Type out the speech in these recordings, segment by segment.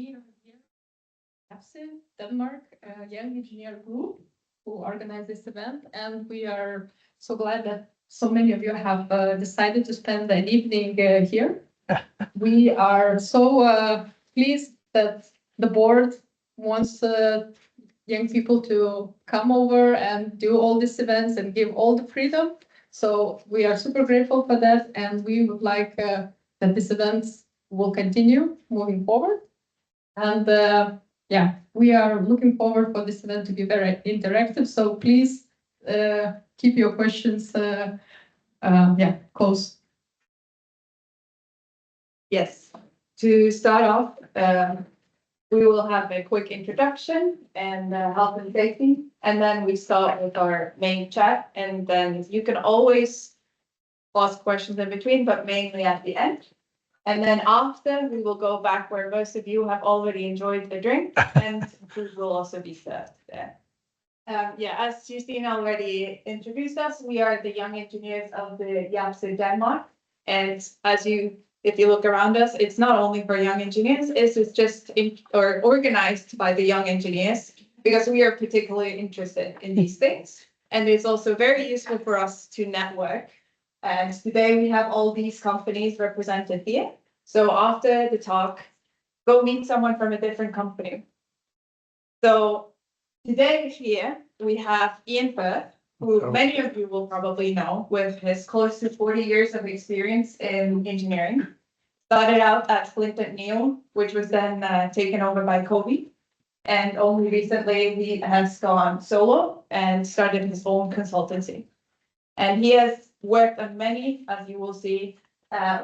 We are here at IABSE Denmark, a young engineer group who organized this event, and we are so glad that so many of you have decided to spend an evening here. We are so pleased that the board wants young people to come over and do all these events and give all the freedom. So we are super grateful for that, and we would like that these events will continue moving forward. And yeah, we are looking forward for this event to be very interactive. So please keep your questions close. Yes, to start off, we will have a quick introduction and health and safety, and then we start with our main chat, and then you can always ask questions in between, but mainly at the end. And then after, we will go back where most of you have already enjoyed the drink, and food will also be served there. Yeah, as Justine already introduced us, we are the young engineers of the IABSE Denmark. And if you look around us, it's not only for young engineers, it's just organized by the young engineers, because we are particularly interested in these things. And it's also very useful for us to network. And today we have all these companies represented here. So after the talk, go meet someone from a different company. So today here we have Ian Firth, who many of you will probably know, with his close to 40 years of experience in engineering. Started out at Flint & Neil, which was then taken over by Kobe. And only recently he has gone solo and started his own consultancy. And he has worked on many, as you will see,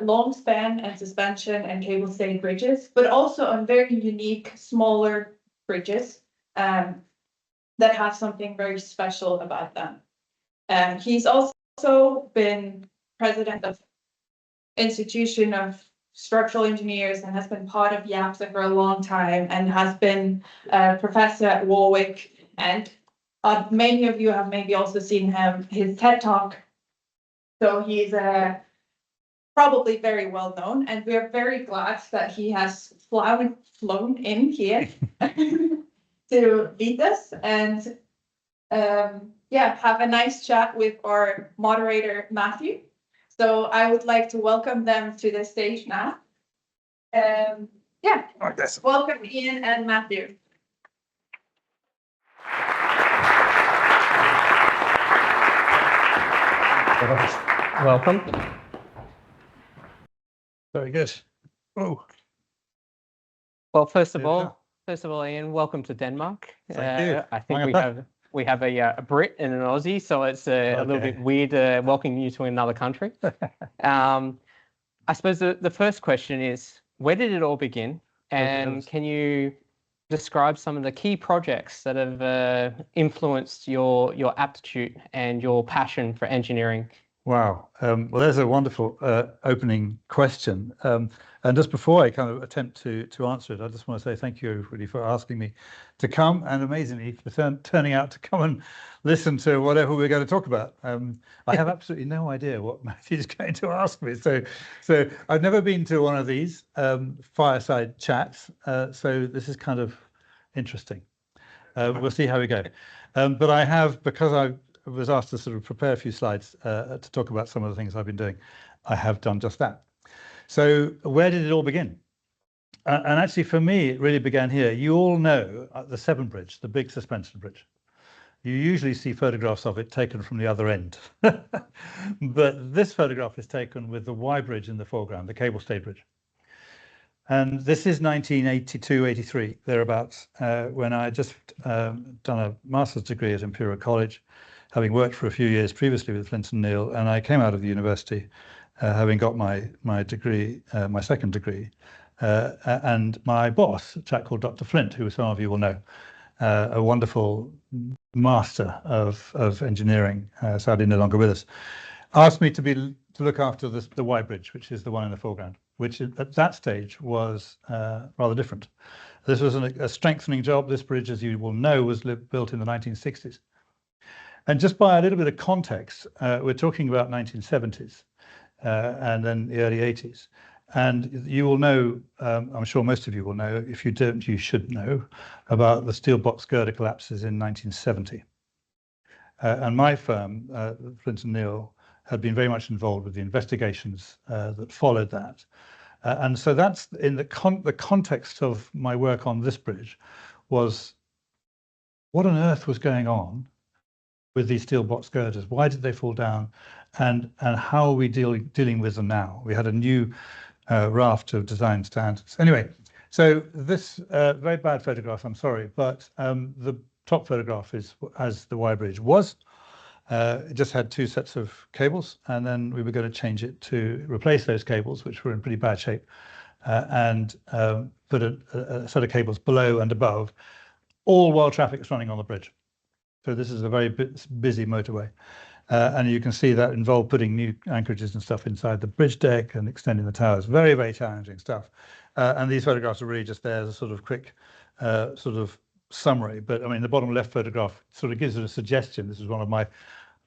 long span and suspension and cable stayed bridges, but also on very unique, smaller bridges that have something very special about them. He's also been president of Institution of Structural Engineers and has been part of IABSE for a long time, and has been a professor at Warwick. And many of you have maybe also seen his TED Talk. So he's probably very well known, and we're very glad that he has flown in here to meet us and have a nice chat with our moderator, Matthew. So I would like to welcome them to the stage now. Welcome Ian and Matthew. Welcome. Very good. Oh, Well, first of all, Ian, welcome to Denmark. Thank you. I think we have a Brit and an Aussie, so it's a little bit weird welcoming you to another country. I suppose the first question is, where did it all begin? And can you describe some of the key projects that have influenced your aptitude and your passion for engineering? wow. Well, there's a wonderful opening question. And just before I kind of attempt to answer it, I just want to say thank you everybody for asking me to come, and amazingly for turning out to come and listen to whatever we're going to talk about. I have absolutely no idea what Matthew's going to ask me. So I've never been to one of these fireside chats. So this is kind of interesting. We'll see how we go. But I have, because I was asked to sort of prepare a few slides to talk about some of the things I've been doing, I have done just that. So where did it all begin? And actually for me, it really began here. You all know the Severn Bridge, the big suspension bridge. You usually see photographs of it taken from the other end. But this photograph is taken with the Y Bridge in the foreground, the cable stayed bridge. And this is 1982, 83, thereabouts, when I had just done a master's degree at Imperial College, having worked for a few years previously with Flint & Neil, and I came out of the university having got my degree, my second degree, and my boss, a chap called Dr. Flint, who some of you will know, a wonderful master of engineering, sadly no longer with us, asked me to look after the Y Bridge, which is the one in the foreground, which at that stage was rather different. This was a strengthening job. This bridge, as you will know, was built in the 1960s. And just by a little bit of context, we're talking about 1970s and then the early 80s. And you will know, I'm sure most of you will know, if you don't, you should know, about the steel box girder collapses in 1970. And my firm, Flint & Neil, had been very much involved with the investigations that followed that. And so that's in the context of my work on this bridge was what on earth was going on with these steel box girders? Why did they fall down? And how are we dealing with them now? We had a new raft of design standards. Anyway, so this very bad photograph, I'm sorry, but the top photograph is as the Y bridge was. It just had two sets of cables, and then we were going to change it to replace those cables, which were in pretty bad shape, and put a set of cables below and above, all while traffic is running on the bridge. So this is a very busy motorway. And you can see that involved putting new anchorages and stuff inside the bridge deck and extending the towers. Very, very challenging stuff. And these photographs are really just there as a sort of quick sort of summary. But I mean, the bottom left photograph sort of gives it a suggestion. This is one of my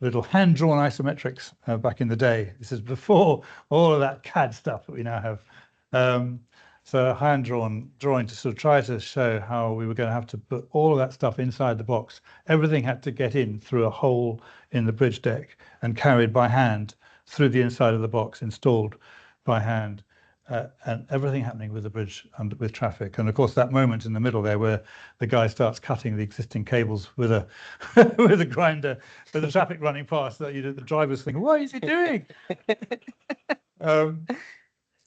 little hand-drawn isometrics back in the day. This is before all of that CAD stuff that we now have. So hand-drawn drawing to sort of try to show how we were going to have to put all of that stuff inside the box. Everything had to get in through a hole in the bridge deck and carried by hand through the inside of the box, installed by hand, and everything happening with the bridge and with traffic. And of course, that moment in the middle there where the guy starts cutting the existing cables with a with a grinder, with the traffic running past, that the driver's thinking, what is he doing?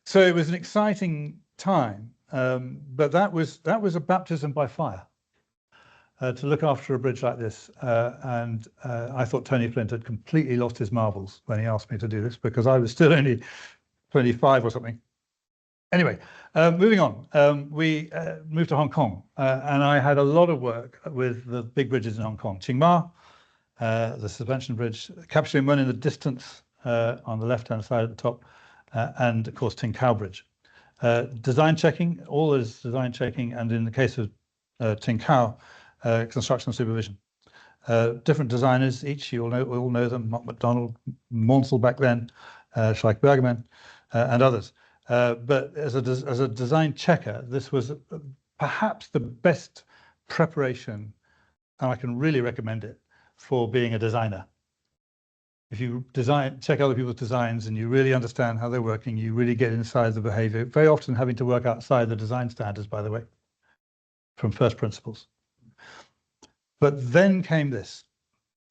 So it was an exciting time, but that was a baptism by fire to look after a bridge like this. And I thought Tony Flint had completely lost his marbles when he asked me to do this, because I was still only 25 or something. Anyway, moving on, we moved to Hong Kong, and I had a lot of work with the big bridges in Hong Kong. Tsing Ma, the suspension bridge, Cap Shing Mun in the distance on the left-hand side at the top, and of course Ting Kau Bridge. Design checking, all is design checking, and in the case of Ting Kau, construction supervision. Different designers, each you all know them, Mott MacDonald, Monsell back then, Schleich Bergerman, and others. But as a design checker, this was perhaps the best preparation, and I can really recommend it, for being a designer. If you check other people's designs and you really understand how they're working, you really get inside the behavior, very often having to work outside the design standards, by the way, from first principles. But then came this,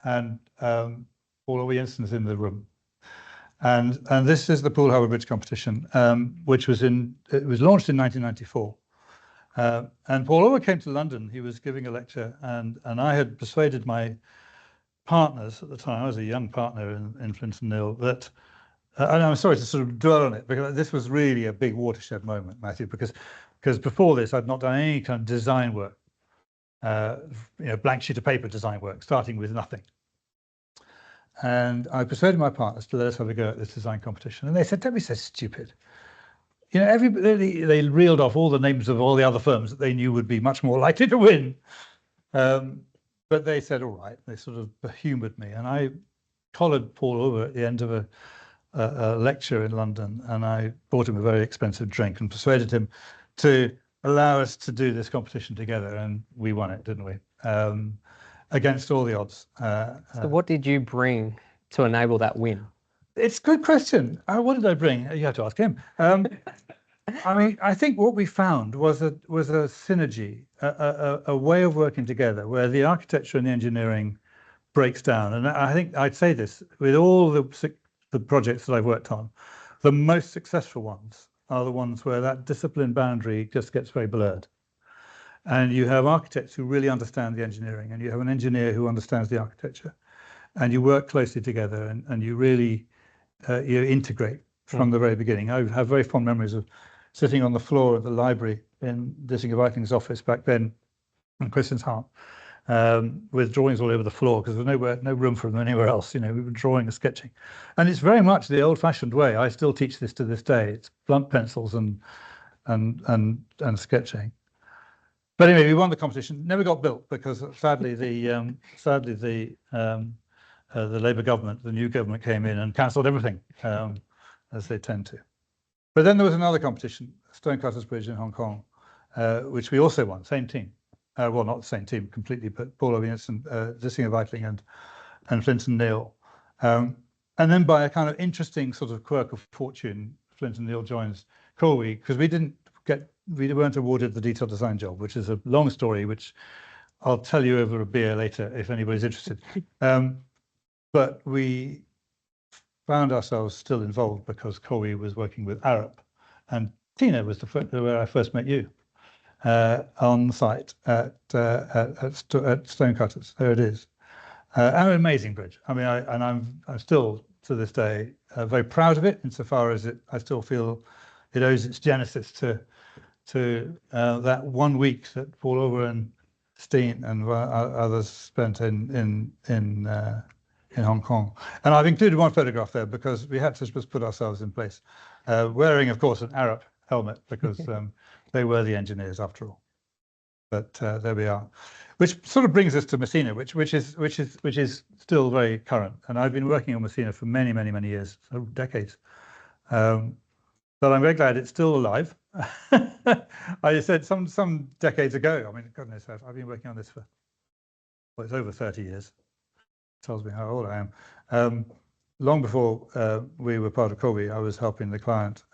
and all of the instances in the room. And this is the Poole Harbour Bridge competition, which was launched in 1994. And Paul Ower came to London. He was giving a lecture, and I had persuaded my partners at the time. I was a young partner in Flint & Neil. That, and I'm sorry to sort of dwell on it, because this was really a big watershed moment, Matthew. Because before this, I'd not done any kind of design work, blank sheet of paper design work, starting with nothing. And I persuaded my partners to let us have a go at this design competition, and they said, "Don't be so stupid." Everybody, they reeled off all the names of all the other firms that they knew would be much more likely to win. But they said, all right. They sort of humoured me, and I collared Paul over at the end of a lecture in London, and I bought him a very expensive drink and persuaded him to allow us to do this competition together, and we won it, didn't we? Against all the odds. So what did you bring to enable that win? It's a good question. What did I bring? You have to ask him. I mean, I think what we found was a synergy, a way of working together where the architecture and the engineering breaks down. And I think I'd say this, with all the projects that I've worked on, the most successful ones are the ones where that discipline boundary just gets very blurred. And you have architects who really understand the engineering, and you have an engineer who understands the architecture, and you work closely together, and you really you integrate from the very beginning. I have very fond memories of sitting on the floor of the library in Dissinger Viking's office back then in Christianshavn, with drawings all over the floor, because there was no room for them anywhere else. We were drawing and sketching, and it's very much the old-fashioned way. I still teach this to this day. It's blunt pencils and sketching. But anyway, we won the competition. Never got built, because sadly the Labour government, the new government, came in and cancelled everything, as they tend to. But then there was another competition, Stonecutters Bridge in Hong Kong, which we also won, same team. Well, not the same team completely, but Paul Ovius and Zissinger Weitling and Flint and Neil. And then by a kind of interesting sort of quirk of fortune, Flint and Neil joins Colby, because we weren't awarded the detailed design job, which is a long story, which I'll tell you over a beer later if anybody's interested. But we found ourselves still involved because Colby was working with Arup, and Tina was where I first met you on site at Stonecutters. There it is, an amazing bridge. I mean, I'm still to this day very proud of it, insofar as I still feel it owes its genesis to that 1 week that Paul Over and Steen and others spent in Hong Kong. And I've included one photograph there because we had to just put ourselves in place, wearing, of course, an Arup helmet, because they were the engineers after all. But there we are, which sort of brings us to Messina, which is still very current. And I've been working on Messina for many, many, many years, decades. But I'm very glad it's still alive. I said some decades ago. I mean, goodness, I've been working on this for, well, it's over 30 years. Tells me how old I am. Long before we were part of Colby, I was helping the client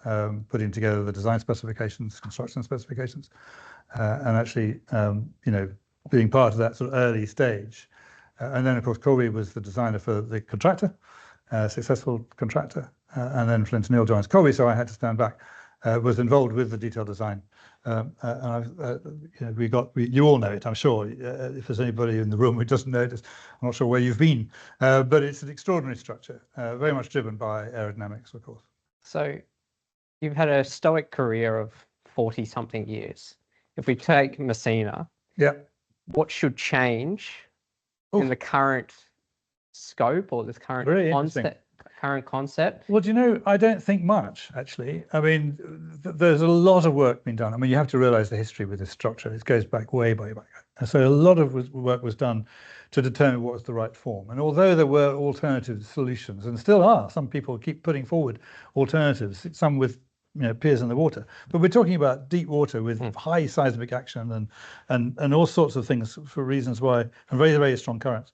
putting together the design specifications, construction specifications, and actually, being part of that sort of early stage. And then, of course, Colby was the designer for the contractor, successful contractor, and then Flint and Neil joins Colby, so I had to stand back. Was involved with the detailed design, and you all know it, I'm sure. If there's anybody in the room who doesn't know it, I'm not sure where you've been, but it's an extraordinary structure, very much driven by aerodynamics, of course. So you've had a stoic career of 40-something years. If we take Messina, yeah, what should change in the current scope or this current concept? Well, do you know, I don't think much, actually. I mean, there's a lot of work being done. I mean, you have to realize the history with this structure. It goes back way back. And so a lot of work was done to determine what was the right form. And although there were alternative solutions, and still are, some people keep putting forward alternatives, some with piers in the water. But we're talking about deep water with high seismic action and all sorts of things for reasons why, and very, very strong currents.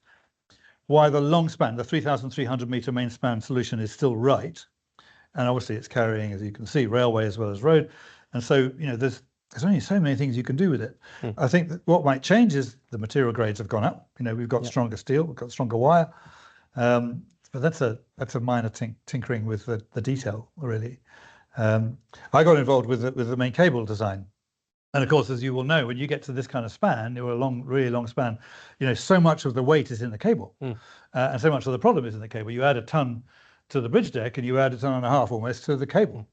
Why the long span, the 3,300 meter main span solution is still right. And obviously it's carrying, as you can see, railway as well as road. And so, there's only so many things you can do with it. I think that what might change is the material grades have gone up. We've got stronger steel, we've got stronger wire. But that's a minor tinkering with the detail, really. I got involved with the main cable design. And of course, as you will know, when you get to this kind of span, really long span, so much of the weight is in the cable, and so much of the problem is in the cable. You add a ton to the bridge deck, and you add a ton and a half almost to the cable.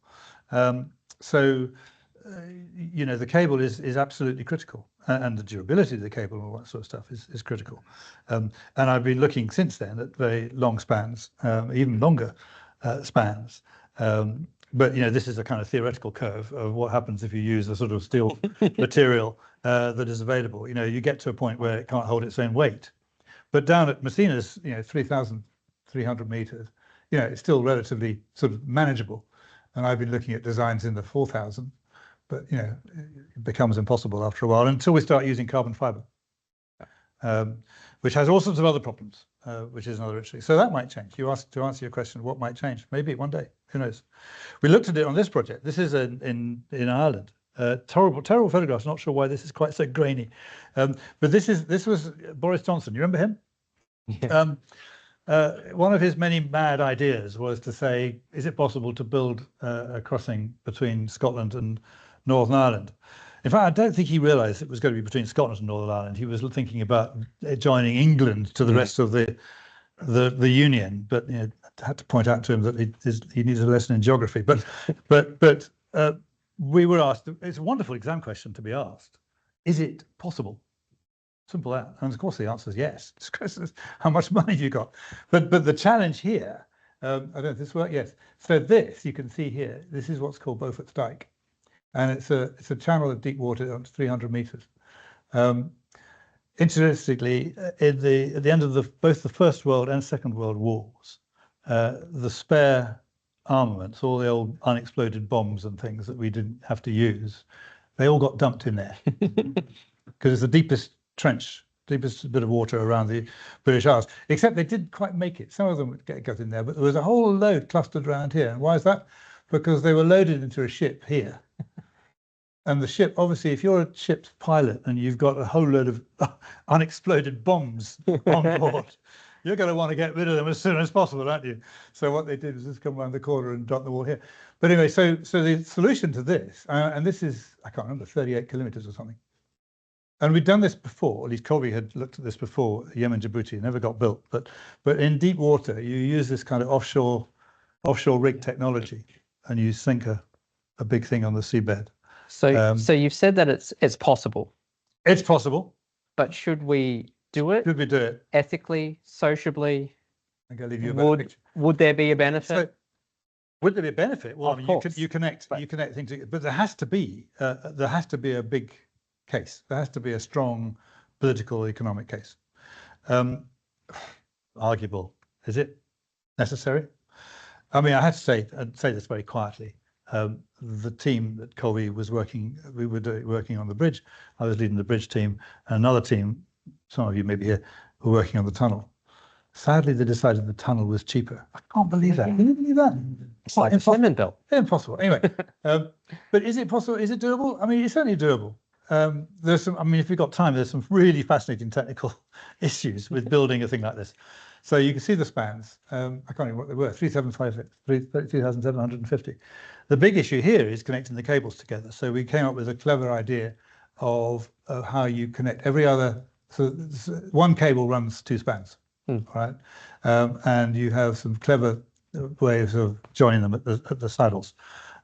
So the cable is absolutely critical, and the durability of the cable and all that sort of stuff is critical. And I've been looking since then at very long spans, even longer spans. But this is a kind of theoretical curve of what happens if you use a sort of steel material that is available. You get to a point where it can't hold its own weight. But down at Messina's, 3,300 meters, it's still relatively sort of manageable. And I've been looking at designs in the 4,000, but it becomes impossible after a while until we start using carbon fiber, which has all sorts of other problems, which is another issue. So that might change. You asked to answer your question, what might change? Maybe one day. Who knows? We looked at it on this project. This is in Ireland. Terrible photographs. Not sure why this is quite so grainy. But this was Boris Johnson. You remember him? Yeah. One of his many mad ideas was to say, is it possible to build a crossing between Scotland and Northern Ireland? In fact, I don't think he realised it was going to be between Scotland and Northern Ireland. He was thinking about joining England to the rest of the Union, but I had to point out to him that he needs a lesson in geography. But we were asked. It's a wonderful exam question to be asked. Is it possible? Simple that. And of course the answer is yes. The question is, how much money have you got? But the challenge here, I don't know if this works. Yes. So this you can see here. This is what's called Beaufort's Dyke, and it's a channel of deep water on 300 meters. Interestingly, at the end of both the First World and Second World Wars, the spare armaments, all the old unexploded bombs and things that we didn't have to use, they all got dumped in there because it's the deepest trench, deepest bit of water around the British Isles. Except they didn't quite make it. Some of them got in there, but there was a whole load clustered around here. And why is that? Because they were loaded into a ship here. And the ship, obviously, if you're a ship's pilot and you've got a whole load of unexploded bombs on board, you're going to want to get rid of them as soon as possible, aren't you? So what they did was just come around the corner and drop them all here. But anyway, so the solution to this, and this is, I can't remember, 38 kilometers or something. And we'd done this before, at least Colby had looked at this before, Yemen, Djibouti, it never got built. But in deep water, you use this kind of offshore rig technology, and you sink a big thing on the seabed. So you've said that it's possible. It's possible. But should we do it? Should we do it? Ethically, sociably? I'm going to leave you a better picture. Would there be a benefit? So, would there be a benefit? Well, Of I mean, course. you connect things together, but there has to be a big case. There has to be a strong political, economic case. Arguable. Is it necessary? I mean, I have to say, and say this very quietly. The team that Colby was working on the bridge. I was leading the bridge team, and another team, some of you maybe here, were working on the tunnel. Sadly, they decided the tunnel was cheaper. I can't believe that. Can you believe that? It's like a cement belt. Impossible. Anyway, but is it possible? Is it doable? I mean, it's certainly doable. There's some. I mean, if we've got time, there's some really fascinating technical issues with building a thing like this. So you can see the spans. I can't remember what they were. 3,750. The big issue here is connecting the cables together. So we came up with a clever idea of how you connect every other. So one cable runs 2 spans, right? And you have some clever ways of joining them at the saddles.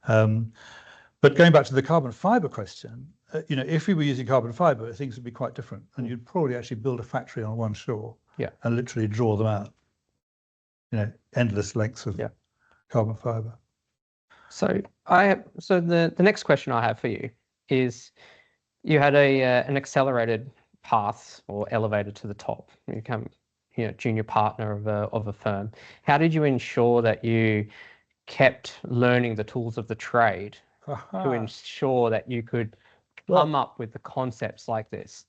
But going back to the carbon fiber question, if we were using carbon fiber, things would be quite different, and you'd probably actually build a factory on one shore, and literally draw them out. Endless lengths of carbon fiber. So the next question I have for you is, you had an accelerated path or elevator to the top. You become junior partner of a firm. How did you ensure that you kept learning the tools of the trade to ensure that you could come up with the concepts like this?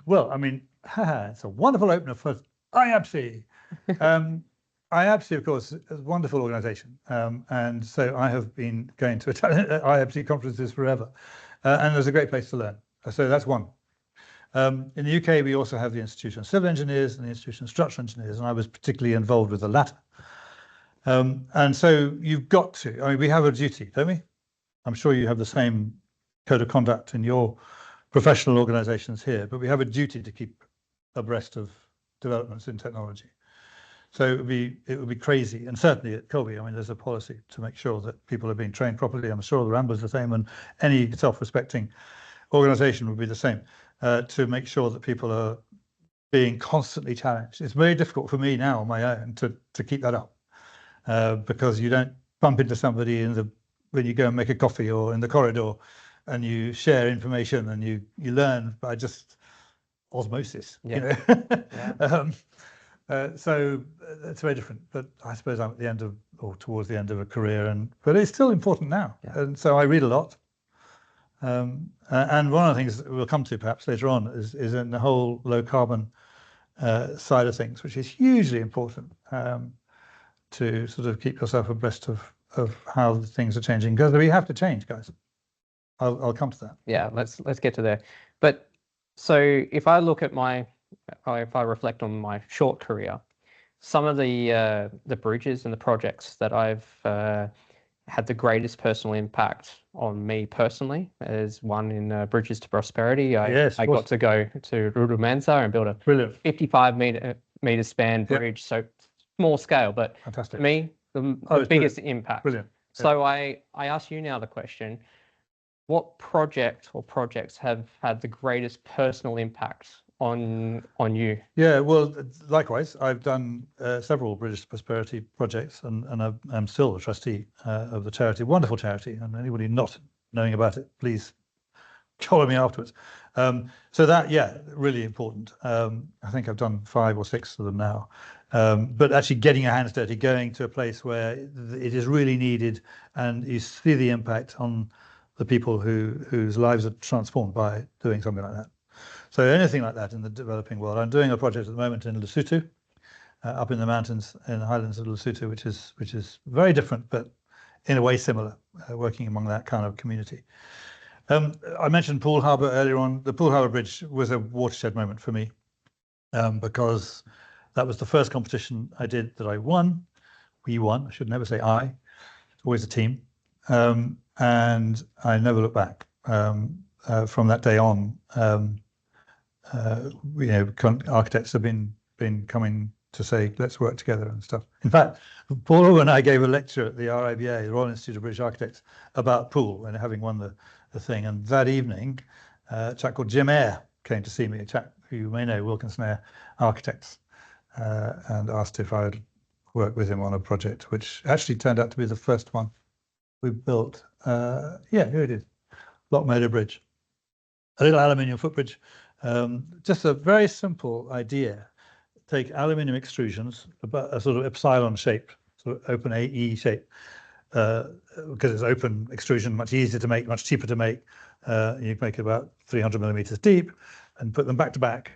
Well, I mean, it's a wonderful opener for IABSE. IABSE, of course, is a wonderful organisation, and so I have been going to IABSE conferences forever, and there's a great place to learn. So that's one. In the UK, we also have the Institution of Civil Engineers and the Institution of Structural Engineers, and I was particularly involved with the latter. And so you've got to, I mean, we have a duty, don't we? I'm sure you have the same code of conduct in your professional organisations here, but we have a duty to keep abreast of developments in technology. So it would be crazy, and certainly at Colby, I mean, there's a policy to make sure that people are being trained properly. I'm sure the Rambler's the same, and any self-respecting organisation would be the same, to make sure that people are being constantly challenged. It's very difficult for me now on my own to keep that up, because you don't bump into somebody when you go and make a coffee or in the corridor, and you share information and you learn by just osmosis. So it's very different, but I suppose I'm at the end of, or towards the end of a career, but it's still important now. And so I read a lot. And one of the things that we'll come to perhaps later on is in the whole low carbon side of things, which is hugely important, to sort of keep yourself abreast of how things are changing, because we have to change, guys. I'll come to that. Yeah, let's get to there. But so if I look at if I reflect on my short career, some of the bridges and the projects that I've had the greatest personal impact on me personally is one in Bridges to Prosperity. I got to go to Rudumansa and build a 55 meter span bridge, so small scale, but fantastic. For me, the biggest impact. Brilliant. So I ask you now the question, what project or projects have had the greatest personal impact on you? Yeah, well, likewise, I've done several Bridges to Prosperity projects, and I'm still a trustee of the charity, wonderful charity, and anybody not knowing about it, please call me afterwards. So that, really important. I think I've done 5 or 6 of them now. But actually getting your hands dirty, going to a place where it is really needed, and you see the impact on the people whose lives are transformed by doing something like that. So anything like that in the developing world. I'm doing a project at the moment in Lesotho, up in the mountains in the highlands of Lesotho, which is very different, but in a way similar, working among that kind of community. I mentioned Poole Harbour earlier on. The Poole Harbour Bridge was a watershed moment for me, because that was the first competition I did that I won. We won. I should never say I. It's always a team. And I never looked back. From that day on, architects have been coming to say, let's work together and stuff. In fact, Paul and I gave a lecture at the RIBA, the Royal Institute of British Architects, about Poole and having won the thing. And that evening, a chap called Jim Eyre came to see me, a chap who you may know, Wilkins & Eyre Architects, and asked if I would work with him on a project, which actually turned out to be the first one we built. Here it is, Lockmeadow Bridge, a little aluminium footbridge. Just a very simple idea. Take aluminium extrusions, about a sort of epsilon shape, sort of open AE shape, because it's open extrusion, much easier to make, much cheaper to make. You make it about 300 millimeters deep and put them back to back,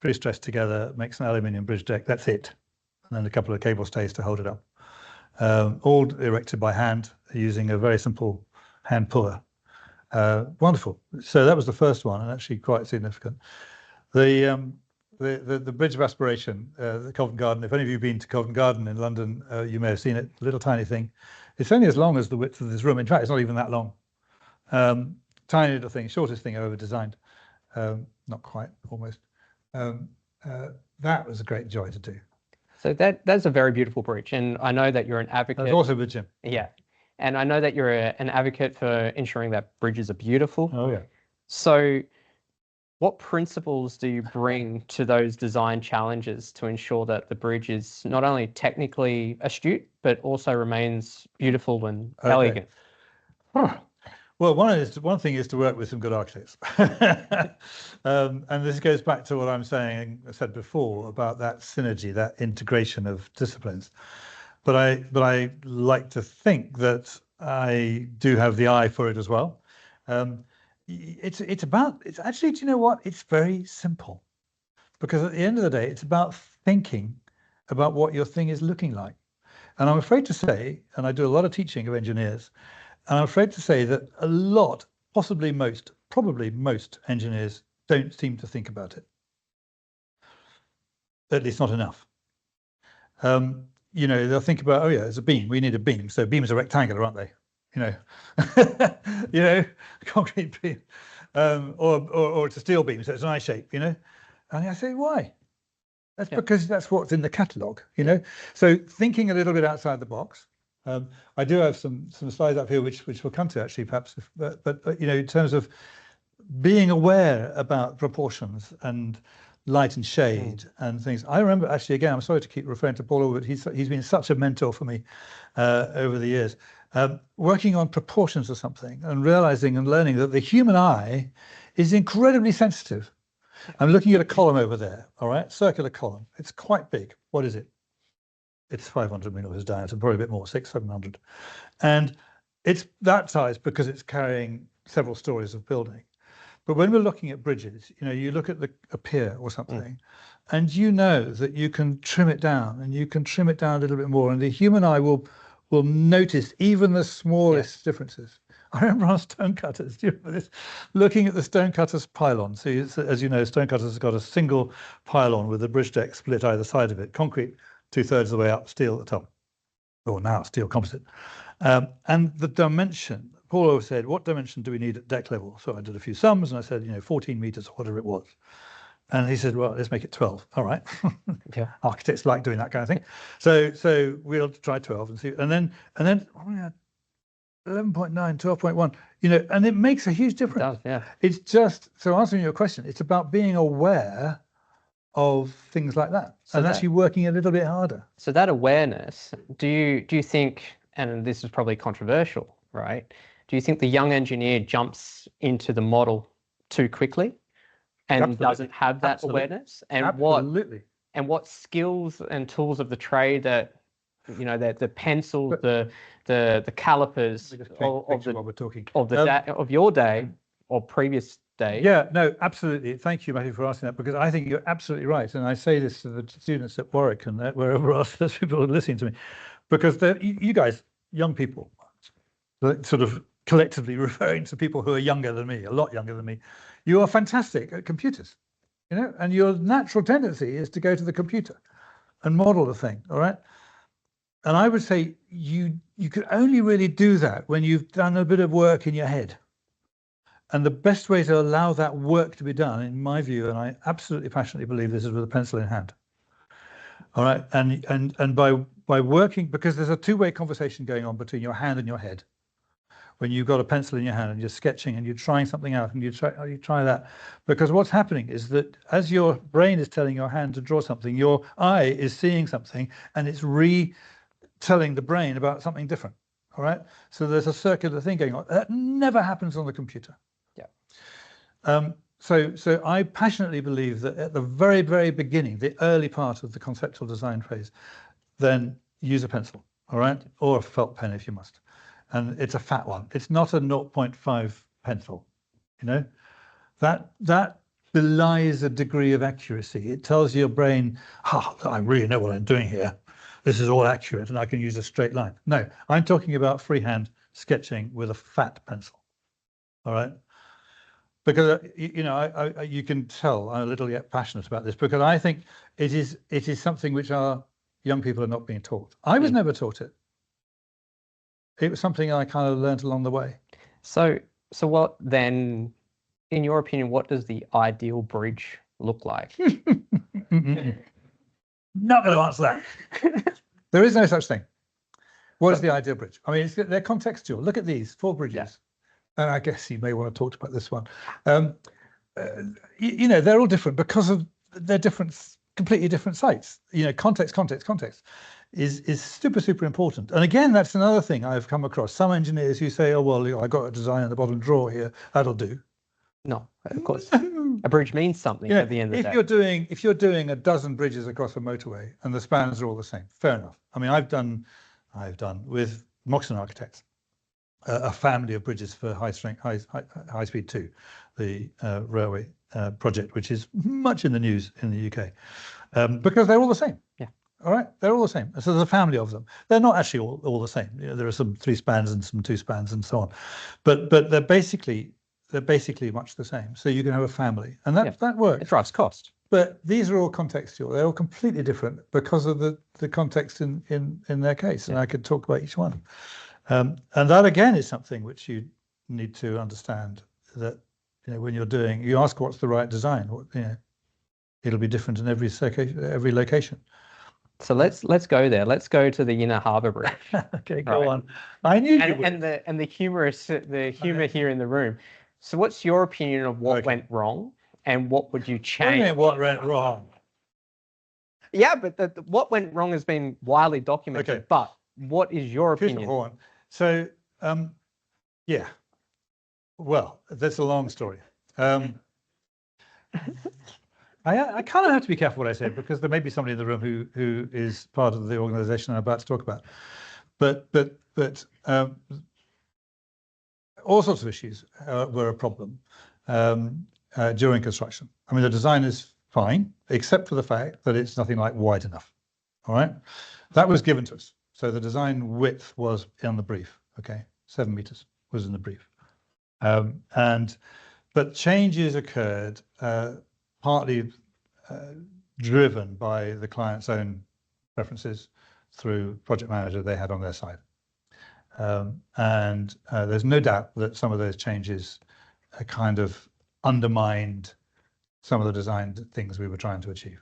pre-stressed together, makes an aluminium bridge deck. That's it. And then a couple of cable stays to hold it up. All erected by hand using a very simple hand puller. Wonderful. So that was the first one, and actually quite significant. The Bridge of Aspiration, the Covent Garden. If any of you have been to Covent Garden in London, you may have seen it. Little tiny thing. It's only as long as the width of this room. In fact, it's not even that long. Tiny little thing, shortest thing I've ever designed. Not quite, almost. That was a great joy to do. So that's a very beautiful bridge, and I know that you're an advocate. That's also with Jim. Yeah, and I know that you're an advocate for ensuring that bridges are beautiful. Oh yeah. So what principles do you bring to those design challenges to ensure that the bridge is not only technically astute, but also remains beautiful and elegant? Well, one thing is to work with some good architects. And this goes back to what I said before about that synergy, that integration of disciplines. But I like to think that I do have the eye for it as well. It's actually, do you know what? It's very simple, because at the end of the day, it's about thinking about what your thing is looking like. And I'm afraid to say, and I do a lot of teaching of engineers, and I'm afraid to say that a lot, probably most engineers don't seem to think about it. At least not enough. They'll think about, oh yeah, there's a beam, we need a beam. So beams are rectangular, aren't they? Concrete beam, or it's a steel beam, so it's an I shape, And I say, why? That's because that's what's in the catalogue, So thinking a little bit outside the box. I do have some slides up here, which we'll come to actually, perhaps. But in terms of being aware about proportions and light and shade and things. I remember actually, again, I'm sorry to keep referring to Paul, but he's been such a mentor for me over the years. Working on proportions of something and realizing and learning that the human eye is incredibly sensitive. I'm looking at a column over there, all right, circular column. It's quite big. What is it? It's 500 millimeters diameter, probably a bit more, 600-700. And it's that size because it's carrying several stories of building. But when we're looking at bridges, you look at a pier or something, and you know that you can trim it down, and you can trim it down a little bit more, and the human eye will notice even the smallest differences. I remember on stonecutters, do you remember this? Looking at the stonecutters pylon. So as you know, stonecutters has got a single pylon with the bridge deck split either side of it, concrete 2/3 of the way up, steel at the top, or now steel composite. And the dimension, Paul always said, what dimension do we need at deck level? So I did a few sums and I said, 14 meters or whatever it was. And he said, well, let's make it 12. All right. Yeah. Architects like doing that kind of thing. So we'll try 12 and see. And then 11.9, 12.1, and it makes a huge difference. It does, yeah. It's just, so answering your question, it's about being aware of things like that, and actually working a little bit harder. So that awareness, do you think, and this is probably controversial, right? Do you think the young engineer jumps into the model too quickly and doesn't have that awareness? And absolutely. and what skills and tools of the trade that, you know, that the pencil, the calipers Let me just paint a of picture while we're talking. of your day or previous day. Yeah, no, absolutely. Thank you, Matthew, for asking that, because I think you're absolutely right. And I say this to the students at Warwick and wherever else there's people listening to me, because you guys, young people, sort of collectively referring to people who are younger than me, a lot younger than me, you are fantastic at computers, you know, and your natural tendency is to go to the computer and model the thing, all right? And I would say you could only really do that when you've done a bit of work in your head. And the best way to allow that work to be done, in my view, and I absolutely passionately believe this, is with a pencil in hand. All right, and by working, because there's a two-way conversation going on between your hand and your head. When you've got a pencil in your hand and you're sketching and you're trying something out and you try that, because what's happening is that as your brain is telling your hand to draw something, your eye is seeing something and it's telling the brain about something different. All right, so there's a circular thing going on that never happens on the computer. Yeah. So I passionately believe that at the very, very beginning, the early part of the conceptual design phase, then use a pencil, all right, or a felt pen if you must. And it's a fat one. It's not a 0.5 pencil, you know. That belies a degree of accuracy. It tells your brain, I really know what I'm doing here. This is all accurate and I can use a straight line. No, I'm talking about freehand sketching with a fat pencil, all right? Because, you know, you can tell I'm a little yet passionate about this, because I think it is something which our young people are not being taught. I was never taught it. It was something I kind of learned along the way. So what then, in your opinion, what does the ideal bridge look like? Not going to answer that. There is no such thing. What is the ideal bridge? I mean, they're contextual. Look at these 4 bridges. Yeah. And I guess you may want to talk about this one. You know, they're all different because of their different, completely different sites. You know, context is super important. And again, that's another thing I've come across. Some engineers who say, oh, well, I got a design in the bottom drawer here, that'll do. No, of course. A bridge means something at the end of the day. If you're doing a dozen bridges across a motorway and the spans are all the same, fair enough. I mean, I've done with Moxon Architects a family of bridges for high speed 2, the railway project, which is much in the news in the UK, because they're all the same. Yeah. All right, they're all the same. So there's a family of them. They're not actually all the same. You know, there are some 3 spans and some 2 spans and so on, but they're basically much the same. So you can have a family, and that works. It drives cost. But these are all contextual. They're all completely different because of the context in their case. And I could talk about each one. And that again is something which you need to understand, that, you know, when you're doing, you ask what's the right design. You know, it'll be different in every location. So let's go there. Let's go to the Inner Harbour Bridge. Okay, go on. I knew you would. And the humor here in the room. So what's your opinion of what went wrong, and what would you change? What went wrong? Yeah, but what went wrong has been widely documented. Okay. But what is your opinion? So, yeah. Well, that's a long story. I kind of have to be careful what I say, because there may be somebody in the room who is part of the organisation I'm about to talk about. But all sorts of issues were a problem during construction. I mean, the design is fine, except for the fact that it's nothing like wide enough. All right, that was given to us. So the design width was in the brief. Okay, 7 meters was in the brief, but changes occurred, partly driven by the client's own preferences through project manager they had on their side. And there's no doubt that some of those changes kind of undermined some of the design things we were trying to achieve.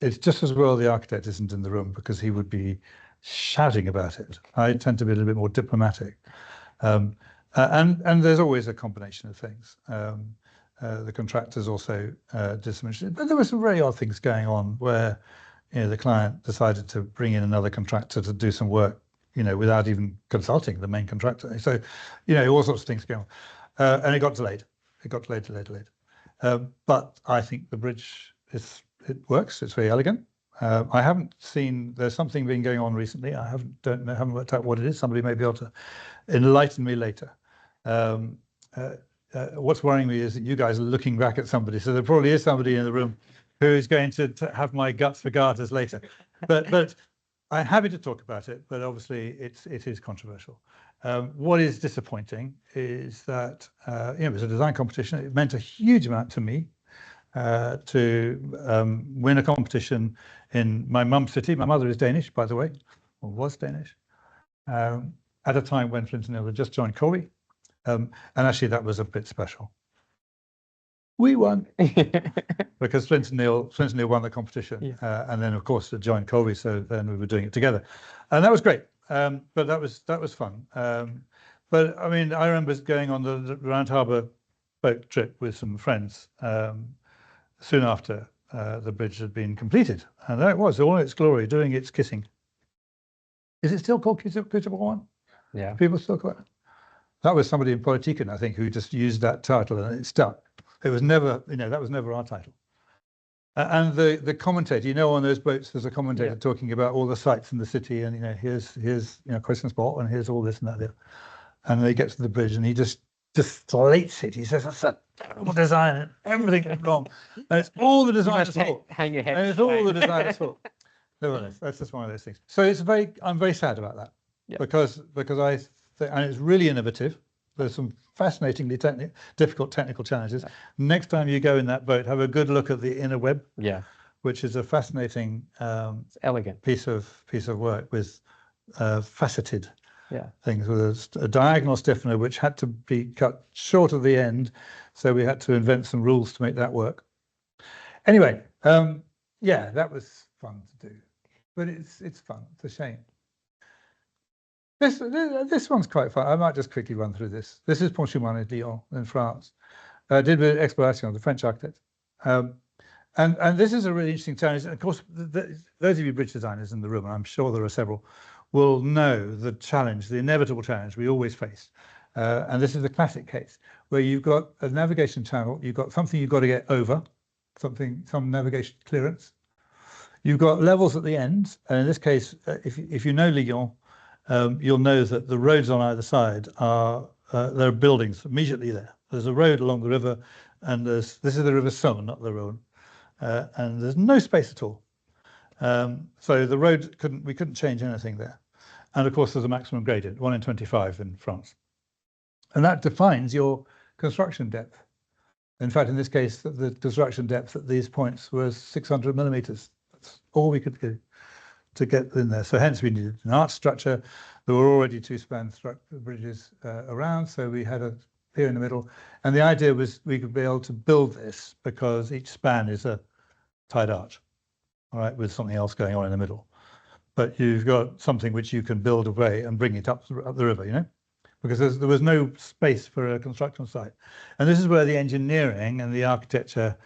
It's just as well the architect isn't in the room, because he would be shouting about it. I tend to be a little bit more diplomatic. And there's always a combination of things. The contractors also did some interesting, but there were some very odd things going on where, you know, the client decided to bring in another contractor to do some work, you know, without even consulting the main contractor. So, you know, all sorts of things going on. And it got delayed. It got delayed. But I think the bridge it works. It's very elegant. I haven't seen. There's something been going on recently. I haven't worked out what it is. Somebody may be able to enlighten me later. What's worrying me is that you guys are looking back at somebody. So there probably is somebody in the room who is going to have my guts for garters later. But I'm happy to talk about it. But obviously, it is controversial. What is disappointing is that it was a design competition. It meant a huge amount to me to win a competition in my mum's city. My mother is Danish, by the way, or was Danish, at a time when Flint & Neel had just joined Corby. And actually, that was a bit special. We won because Flint & Neel won the competition, and then of course it joined Corby. So then we were doing it together, and that was great. But that was fun. But I mean, I remember going on the Round Harbour boat trip with some friends soon after the bridge had been completed, and there it was, all its glory, doing its kissing. Is it still called Kissable One? Yeah. People still call it. That was somebody in Politiken, I think, who just used that title and it stuck. It was never, that was never our title. And the commentator, on those boats, there's a commentator talking about all the sights in the city, and here's Christian Sport, and here's all this and that there. And they get to the bridge, and he just slates it. He says, "That's a terrible design, and everything is wrong, and it's all the designer's fault. Hang your head. And it's all the designer's fault." Nevertheless, that's just one of those things. So I'm very sad about that, because I think, and it's really innovative. There's some fascinatingly difficult technical challenges. Next time you go in that boat, have a good look at the inner web, which is a fascinating, it's elegant piece of work with faceted things, with a diagonal stiffener which had to be cut short of the end, so we had to invent some rules to make that work. Anyway, that was fun to do, but it's fun. It's a shame. This one's quite fun. I might just quickly run through this. This is Pont-Chaumont in Lyon in France. Did with Exploration, the French architect. And this is a really interesting challenge. And of course, those of you bridge designers in the room, and I'm sure there are several, will know the challenge, the inevitable challenge we always face. And this is the classic case where you've got a navigation channel, you've got something you've got to get over, some navigation clearance. You've got levels at the end, and in this case, if you know Lyon, you'll know that the roads on either side there are buildings immediately there. There's a road along the river, and this is the River Somme, not the Rhone, and there's no space at all. So the road we couldn't change anything there. And of course, there's a maximum gradient, 1 in 25 in France. And that defines your construction depth. In fact, in this case, the construction depth at these points was 600 millimeters. That's all we could do to get in there. So hence we needed an arch structure. There were already 2-span bridges around, so we had a pier in the middle. And the idea was we could be able to build this because each span is a tied arch, all right, with something else going on in the middle. But you've got something which you can build away and bring it up the river, because there was no space for a construction site. And this is where the engineering and the architecture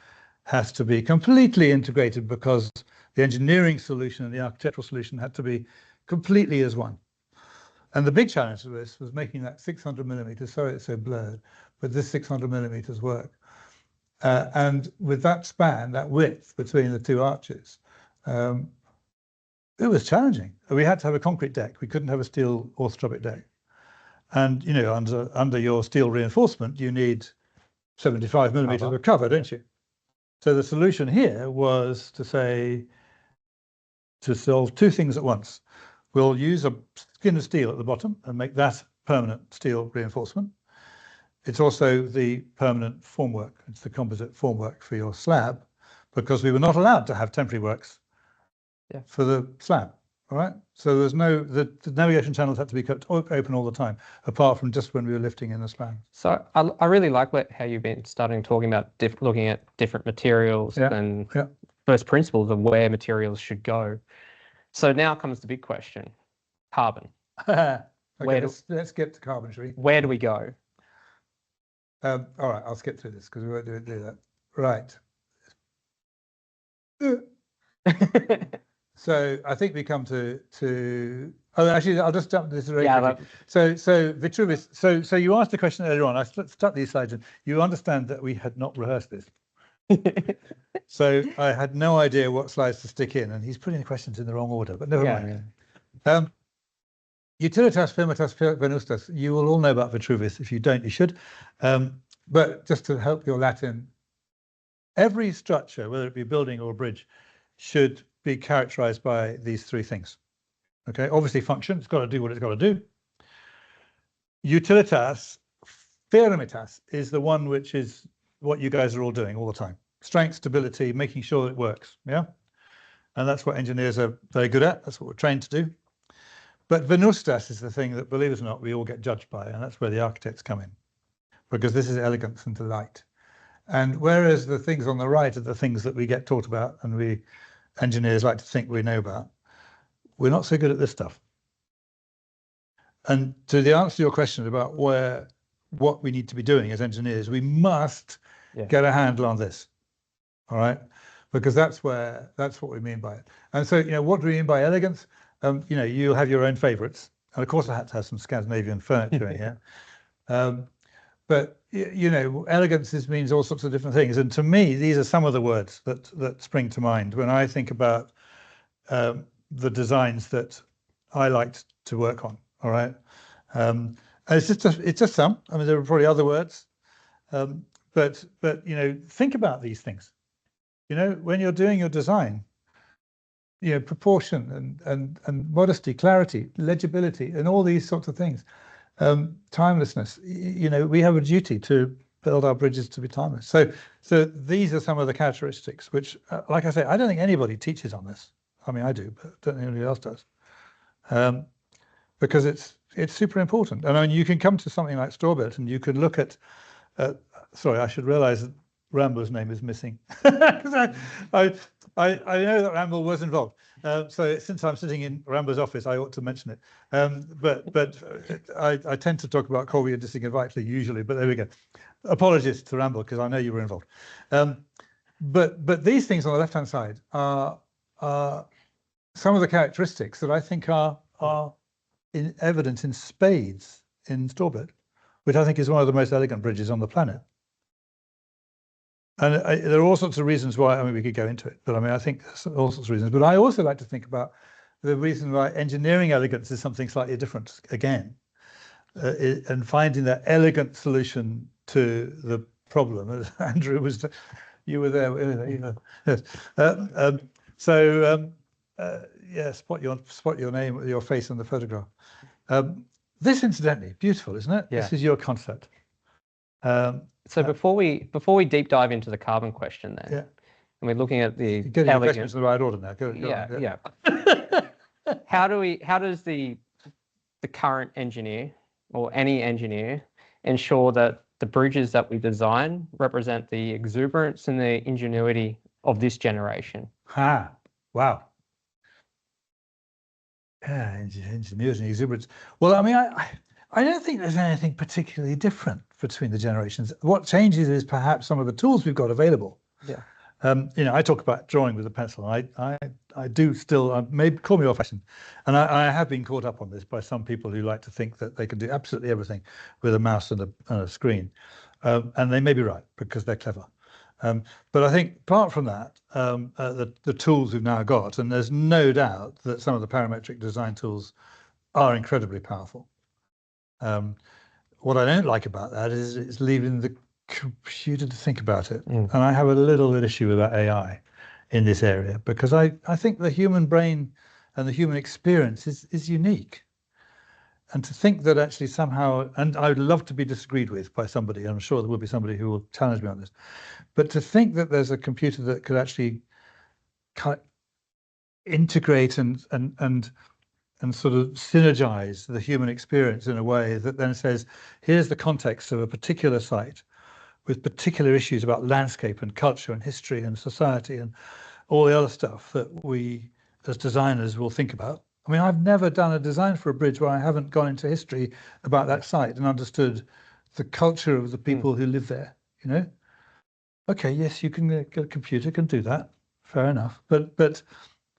has to be completely integrated, because the engineering solution and the architectural solution had to be completely as one. And the big challenge of this was making that 600 millimeters, sorry it's so blurred, but this 600 millimeters work. And with that span, that width between the two arches, it was challenging. We had to have a concrete deck. We couldn't have a steel orthotropic deck. And, under your steel reinforcement, you need 75 millimeters of cover, don't you? So the solution here was to solve two things at once. We'll use a skin of steel at the bottom and make that permanent steel reinforcement. It's also the permanent formwork. It's the composite formwork for your slab, because we were not allowed to have temporary works for the slab. All right. So there's the navigation channels had to be kept open all the time, apart from just when we were lifting in the span. So I really like how you've been talking about looking at different materials and first principles of where materials should go. So now comes the big question: carbon. Okay, let's get to carbon, shall we? Where do we go? All right, I'll skip through this because we won't do that. Right. So I think we come to actually I'll just jump this very quickly. So Vitruvius, so you asked a question earlier on. I stuck these slides in. You understand that we had not rehearsed this. So I had no idea what slides to stick in, and he's putting the questions in the wrong order, but never mind. Utilitas, firmitas, venustas, you will all know about Vitruvius. If you don't, you should. But just to help your Latin, every structure, whether it be a building or a bridge, should be characterized by these three things. Okay, obviously function, it's got to do what it's got to do. Utilitas, firmitas is the one which is what you guys are all doing all the time. Strength, stability, making sure it works, yeah? And that's what engineers are very good at. That's what we're trained to do. But venustas is the thing that, believe it or not, we all get judged by, and that's where the architects come in, because this is elegance and delight. And whereas the things on the right are the things that we get taught about and we engineers like to think we know about, we're not so good at this stuff. And to the answer to your question about what we need to be doing as engineers, we must get a handle on this. All right, because that's what we mean by it. And so, what do we mean by elegance? You have your own favorites, and of course I had to have some Scandinavian furniture in here. But elegance means all sorts of different things, and to me, these are some of the words that spring to mind when I think about the designs that I liked to work on. All right, and it's just some. I mean, there are probably other words, but think about these things. When you're doing your design, proportion and modesty, clarity, legibility, and all these sorts of things. Timelessness. We have a duty to build our bridges to be timeless. So these are some of the characteristics which, like I say, I don't think anybody teaches on this. I mean, I do, but I don't think anybody else does, because it's super important. And I mean, you can come to something like Strawbit, and you can look at. Sorry, I should realise that Ramble's name is missing, because I know that Ramble was involved. So since I'm sitting in Ramble's office, I ought to mention it. But I tend to talk about Corby and Dissing advice usually, but there we go. Apologies to Ramble, because I know you were involved. But these things on the left-hand side are some of the characteristics that I think are evident in spades in Strawbit, which I think is one of the most elegant bridges on the planet. And there are all sorts of reasons why. I mean, we could go into it, but I mean, I think there's all sorts of reasons. But I also like to think about the reason why engineering elegance is something slightly different again, and finding that elegant solution to the problem. As Andrew was, you were there. Yes. Yeah, spot your name, your face on the photograph. This, incidentally, beautiful, isn't it? Yeah. This is your concept. So before we deep dive into the carbon question, then, and we're looking at the questions in the right order now. Go on. How does the current engineer or any engineer ensure that the bridges that we design represent the exuberance and the ingenuity of this generation? Wow. Yeah, ingenuity and exuberance. Well, I mean, I don't think there's anything particularly different between the generations. What changes is perhaps some of the tools we've got available. Yeah. I talk about drawing with a pencil. I do still, maybe call me old-fashioned, and I have been caught up on this by some people who like to think that they can do absolutely everything with a mouse and a screen, and they may be right because they're clever. But I think apart from that, the tools we've now got, and there's no doubt that some of the parametric design tools are incredibly powerful. What I don't like about that is it's leaving the computer to think about it. And I have a little bit issue with that AI in this area, because I think the human brain and the human experience is unique. And to think that actually somehow, and I would love to be disagreed with by somebody, and I'm sure there will be somebody who will challenge me on this, but to think that there's a computer that could actually integrate and sort of synergize the human experience in a way that then says, here's the context of a particular site with particular issues about landscape and culture and history and society and all the other stuff that we as designers will think about. I mean, I've never done a design for a bridge where I haven't gone into history about that site and understood the culture of the people who live there, Okay, yes, you can get a computer can do that. Fair enough. But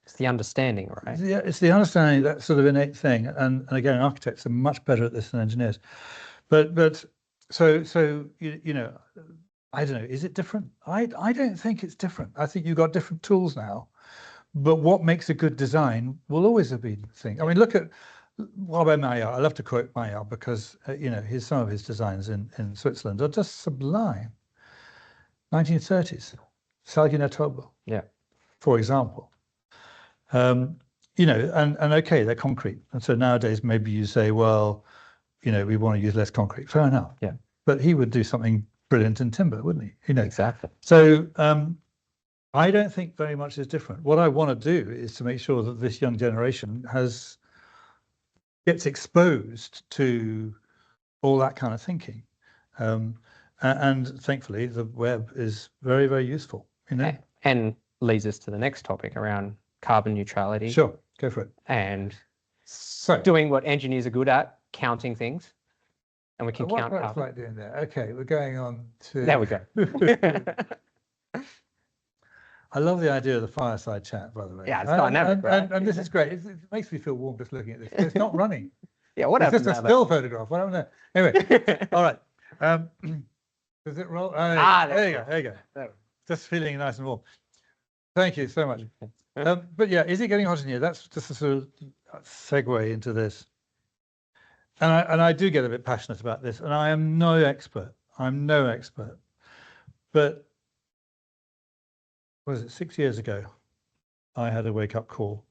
it's the understanding, right? Yeah, it's the understanding, that sort of innate thing. And again, architects are much better at this than engineers. But so I don't know, is it different? I don't think it's different. I think you've got different tools now, but what makes a good design will always have been the thing. I mean, look at Robert Maillard. I love to quote Maillard because, you know, some of his designs in Switzerland are just sublime. 1930s, Salguiner Tobel, Yeah. for example. You know, and okay, they're concrete. And so nowadays, maybe you say, well, you know, we want to use less concrete. Fair enough. Yeah. But he would do something brilliant in timber, wouldn't he? You know, Exactly. So I don't think very much is different. What I want to do is to make sure that this young generation gets exposed to all that kind of thinking. And thankfully, the web is very, very useful, you know. And leads us to the next topic around carbon neutrality. Sure, go for it. And So doing what engineers are good at, counting things. And we can count what's carbon. like doing there? Okay, we're going on to. There we go. I love the idea of the fireside chat, by the way. Yeah, it's dynamic, right? And this is great. It makes me feel warm just looking at this. It's not running. Yeah, what It's happened? just a still photograph. I don't know. Anyway, all right. Does it roll? There you go. There you go. There. Just feeling nice and warm. Thank you so much. But yeah, is it getting hot in here? That's just a sort of segue into this. And I do get a bit passionate about this, and I am no expert. I'm no expert. But was it 6 years ago? I had a wake-up call,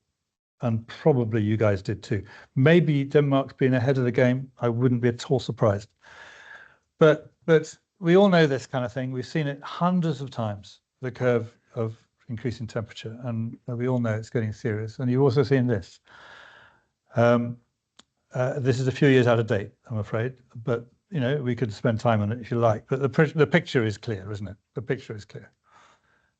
and probably you guys did too. Maybe Denmark's been ahead of the game. I wouldn't be at all surprised. But we all know this kind of thing. We've seen it hundreds of times, the curve of increasing temperature, and we all know it's getting serious. And you've also seen this. This is a few years out of date, I'm afraid, but you know, we could spend time on it if you like. But the picture is clear, isn't it? The picture is clear.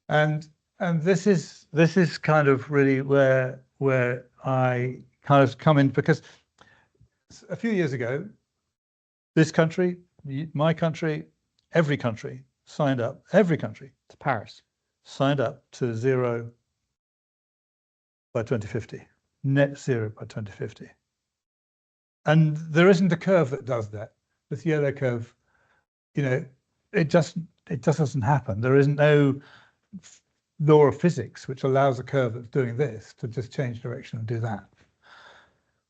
And this is kind of really where I kind of come in, because a few years ago, this country, my country, every country signed up. Every country to Paris signed up to zero by 2050, net zero by 2050. And there isn't a curve that does that. This yellow curve, you know, it just doesn't happen. There isn't no law of physics which allows a curve that's doing this to just change direction and do that.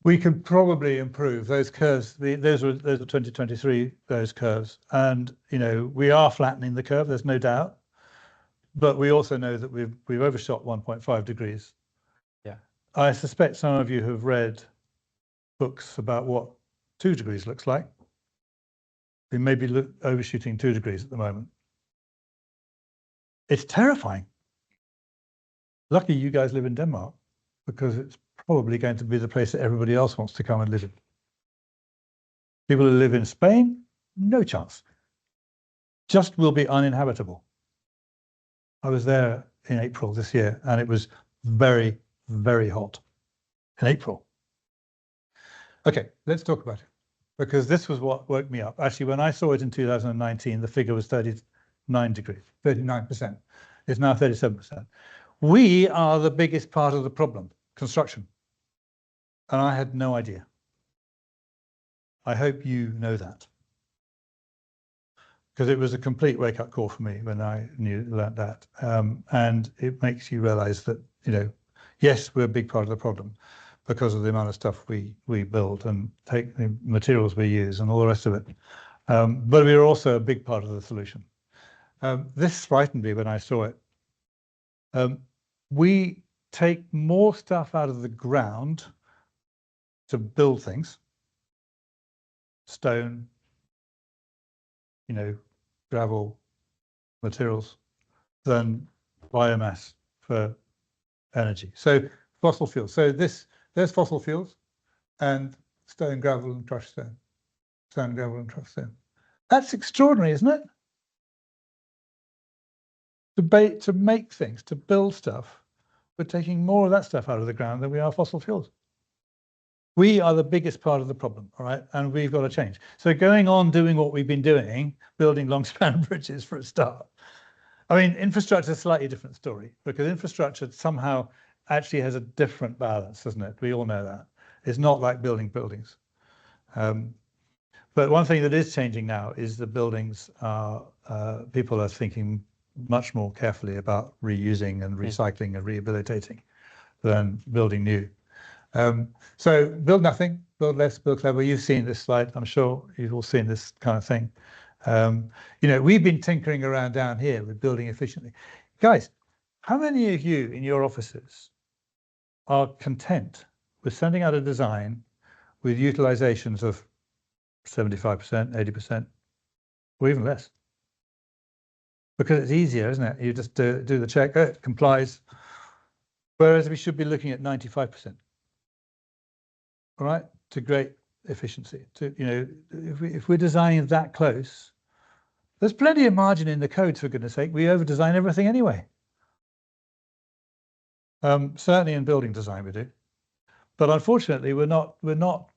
We can probably improve those curves. Those are 2023, those curves. And, you know, we are flattening the curve, there's no doubt. But we also know that we've overshot 1.5 degrees. Yeah. I suspect some of you have read books about what 2 degrees looks like. We may be overshooting 2 degrees at the moment. It's terrifying. Lucky you guys live in Denmark, because it's probably going to be the place that everybody else wants to come and live in. People who live in Spain, no chance. Just will be uninhabitable. I was there in April this year, and it was very, very hot in April. Okay, let's talk about it, because this was what woke me up. Actually, when I saw it in 2019, the figure was 39 degrees, 39%. It's now 37%. We are the biggest part of the problem, construction. And I had no idea. I hope you know that. Because it was a complete wake-up call for me when I learned that. And it makes you realize that, you know, yes, we're a big part of the problem because of the amount of stuff we build and take the materials we use and all the rest of it. But we're also a big part of the solution. This frightened me when I saw it. We take more stuff out of the ground to build things, stone, you know, gravel, materials, than biomass for energy. So fossil fuels. So there's fossil fuels and stone, gravel, and crushed stone. Stone, gravel, and crushed stone. That's extraordinary, isn't it? To make things, to build stuff, we're taking more of that stuff out of the ground than we are fossil fuels. We are the biggest part of the problem, all right? And we've got to change. So going on doing what we've been doing, building long-span bridges for a start. I mean, infrastructure is a slightly different story, because infrastructure somehow actually has a different balance, doesn't it? We all know that. It's not like building buildings. But one thing that is changing now is the buildings are people are thinking much more carefully about reusing and recycling and rehabilitating than building new. So build nothing, build less, build clever. You've seen this slide. I'm sure you've all seen this kind of thing. We've been tinkering around down here with building efficiently. Guys, how many of you in your offices are content with sending out a design with utilisations of 75%, 80%, or even less? Because it's easier, isn't it? You just do the check, it complies. Whereas we should be looking at 95%. All right, to great efficiency. If we're designing that close, there's plenty of margin in the code, for goodness sake. We over-design everything anyway. Certainly in building design we do. But unfortunately, we're not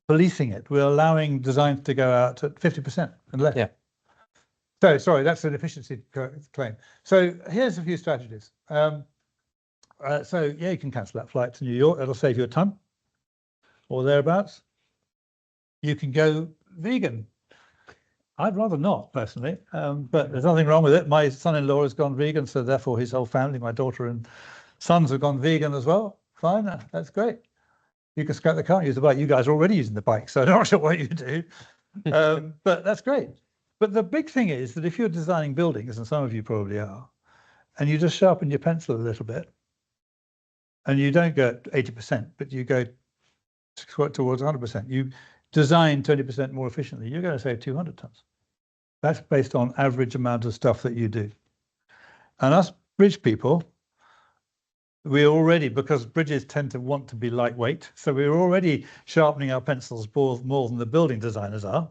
policing it. We're allowing designs to go out at 50% and less. Yeah. So sorry, that's an efficiency claim. So here's a few strategies. You can cancel that flight to New York. It'll save you a ton or thereabouts. You can go vegan. I'd rather not, personally, but there's nothing wrong with it. My son-in-law has gone vegan, so therefore his whole family, my daughter and sons, have gone vegan as well. Fine, that's great. You can scrap the car and use the bike. You guys are already using the bike, so I'm not sure what you do, but that's great. But the big thing is that if you're designing buildings, and some of you probably are, and you just sharpen your pencil a little bit, and you don't go at 80%, but you go towards 100%, you design 20% more efficiently, you're going to save 200 tons. That's based on average amount of stuff that you do. And us bridge people, we're already, because bridges tend to want to be lightweight, so we're already sharpening our pencils more than the building designers are.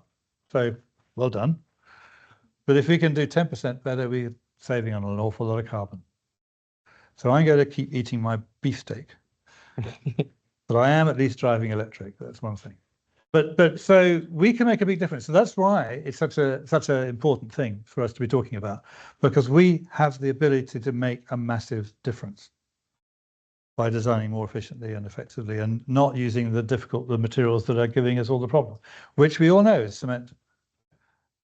So well done. But if we can do 10% better, we're saving on an awful lot of carbon. So I'm going to keep eating my beefsteak. But I am at least driving electric. That's one thing. But so we can make a big difference. So that's why it's such an important thing for us to be talking about, because we have the ability to make a massive difference by designing more efficiently and effectively and not using the materials that are giving us all the problem, which we all know is cement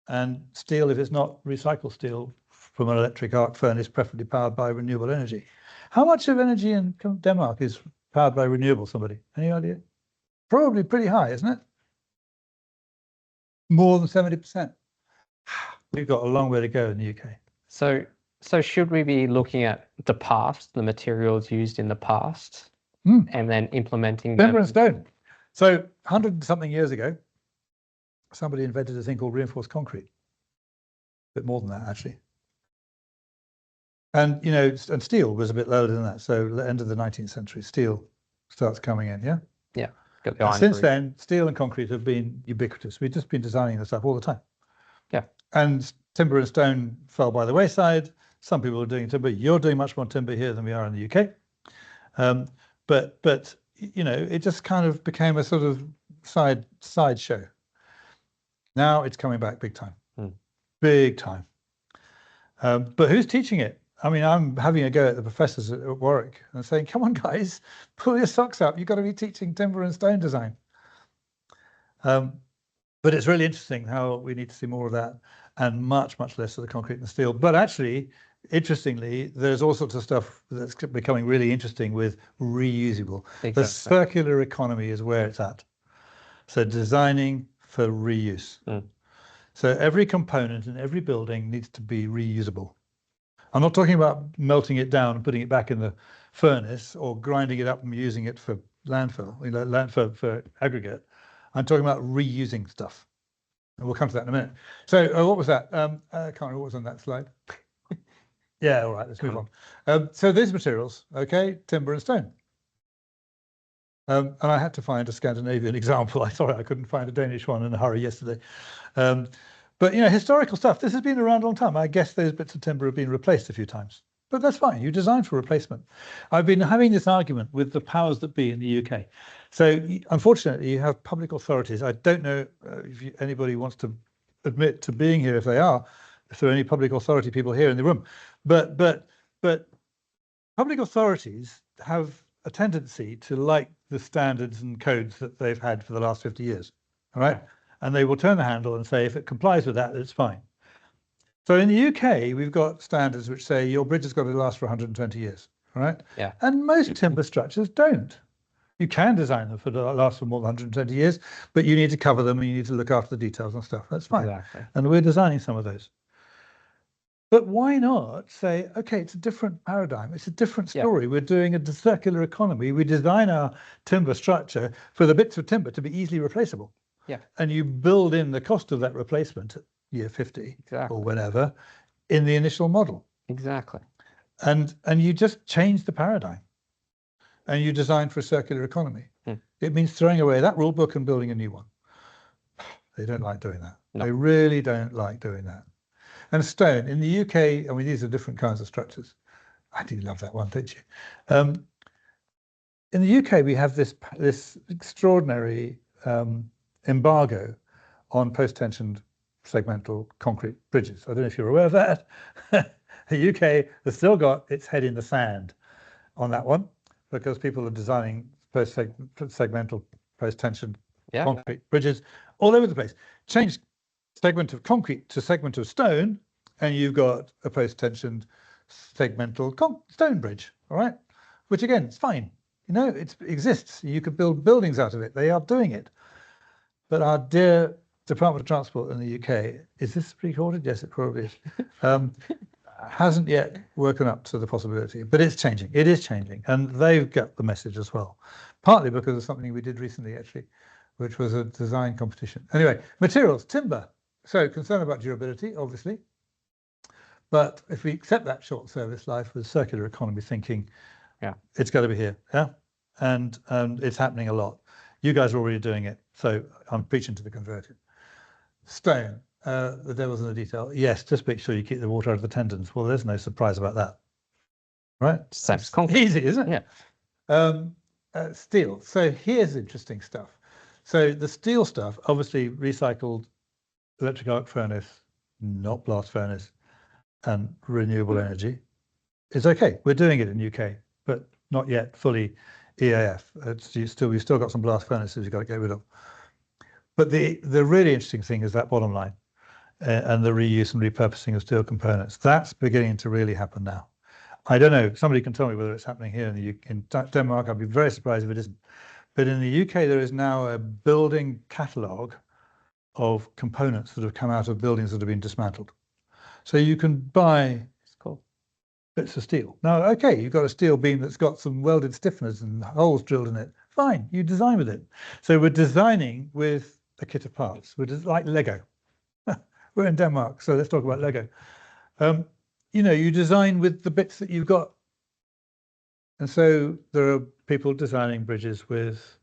and steel. If it's not recycled steel from an electric arc furnace, preferably powered by renewable energy. How much of energy in Denmark is powered by renewable? Somebody, any idea? Probably pretty high, isn't it? More than 70%. We've got a long way to go in the UK. So should we be looking at the past, the materials used in the past, and then implementing them? Timber and stone. So 100 and something years ago, somebody invented a thing called reinforced concrete. A bit more than that, actually. And and steel was a bit lower than that. So the end of the 19th century, steel starts coming in. Yeah. Yeah. Since then, steel and concrete have been ubiquitous. We've just been designing this stuff all the time. Yeah. And timber and stone fell by the wayside. Some people are doing timber. You're doing much more timber here than we are in the UK. But it just kind of became a sort of side show. Now it's coming back big time. Big time. But who's teaching it? I mean, I'm having a go at the professors at Warwick and saying, come on, guys, pull your socks up. You've got to be teaching timber and stone design. But it's really interesting how we need to see more of that and much, much less of the concrete and steel. But actually, interestingly, there's all sorts of stuff that's becoming really interesting with reusable. Exactly. The circular economy is where it's at. So designing for reuse. So every component in every building needs to be reusable. I'm not talking about melting it down and putting it back in the furnace or grinding it up and using it for landfill, for aggregate. I'm talking about reusing stuff. And we'll come to that in a minute. So what was that? I can't remember what was on that slide. Yeah, all right, let's move on. So these materials, okay, timber and stone. And I had to find a Scandinavian example. I couldn't find a Danish one in a hurry yesterday. But historical stuff, this has been around a long time. I guess those bits of timber have been replaced a few times, but that's fine. You design for replacement. I've been having this argument with the powers that be in the UK. So unfortunately, you have public authorities. I don't know if anybody wants to admit to being here. If there are any public authority people here in the room, but public authorities have a tendency to like the standards and codes that they've had for the last 50 years. All right. And they will turn the handle and say, if it complies with that, it's fine. So in the UK, we've got standards which say your bridge has got to last for 120 years, all right? Yeah. And most timber structures don't. You can design them to last for more than 120 years, but you need to cover them and you need to look after the details and stuff. That's fine. Exactly. And we're designing some of those. But why not say, okay, it's a different paradigm. It's a different story. We're doing a circular economy. We design our timber structure for the bits of timber to be easily replaceable. Yeah. And you build in the cost of that replacement at year 50 or whenever in the initial model. Exactly. And you just change the paradigm. And you design for a circular economy. It means throwing away that rule book and building a new one. They don't like doing that. No. They really don't like doing that. And stone, in the UK, I mean, these are different kinds of structures. I do love that one, don't you? In the UK, we have this extraordinary embargo on post-tensioned segmental concrete bridges. I don't know if you're aware of that. The UK has still got its head in the sand on that one, because people are designing segmental post-tension concrete bridges all over the place. Change segment of concrete to segment of stone, and you've got a post-tensioned segmental stone bridge, all right? Which again, it's fine. You know, it exists. You could build buildings out of it. They are doing it. But our dear Department of Transport in the UK, is this recorded? Yes, it probably is. Hasn't yet woken up to the possibility, but it's changing. It is changing, and they've got the message as well, partly because of something we did recently, actually, which was a design competition. Anyway, materials, timber. So concern about durability, obviously, but if we accept that short service life with circular economy thinking, it's got to be here, and it's happening a lot. You guys are already doing it, so I'm preaching to the converted. Stone. The devil's in the detail. Yes, just make sure you keep the water out of the tendons. Well, there's no surprise about that, right? Same as concrete. Easy, isn't it? Yeah. Steel. So here's interesting stuff. So the steel stuff, obviously recycled electric arc furnace, not blast furnace, and renewable energy is okay. We're doing it in UK, but not yet fully EAF. We've still got some blast furnaces you've got to get rid of. But the really interesting thing is that bottom line. And the reuse and repurposing of steel components. That's beginning to really happen now. I don't know, somebody can tell me whether it's happening here in Denmark. I'd be very surprised if it isn't. But in the UK, there is now a building catalogue of components that have come out of buildings that have been dismantled. So you can buy bits of steel. Now, okay, you've got a steel beam that's got some welded stiffeners and holes drilled in it. Fine, you design with it. So we're designing with a kit of parts. We're just like Lego. We're in Denmark, so let's talk about Lego. You know, you design with the bits that you've got. And so there are people designing bridges with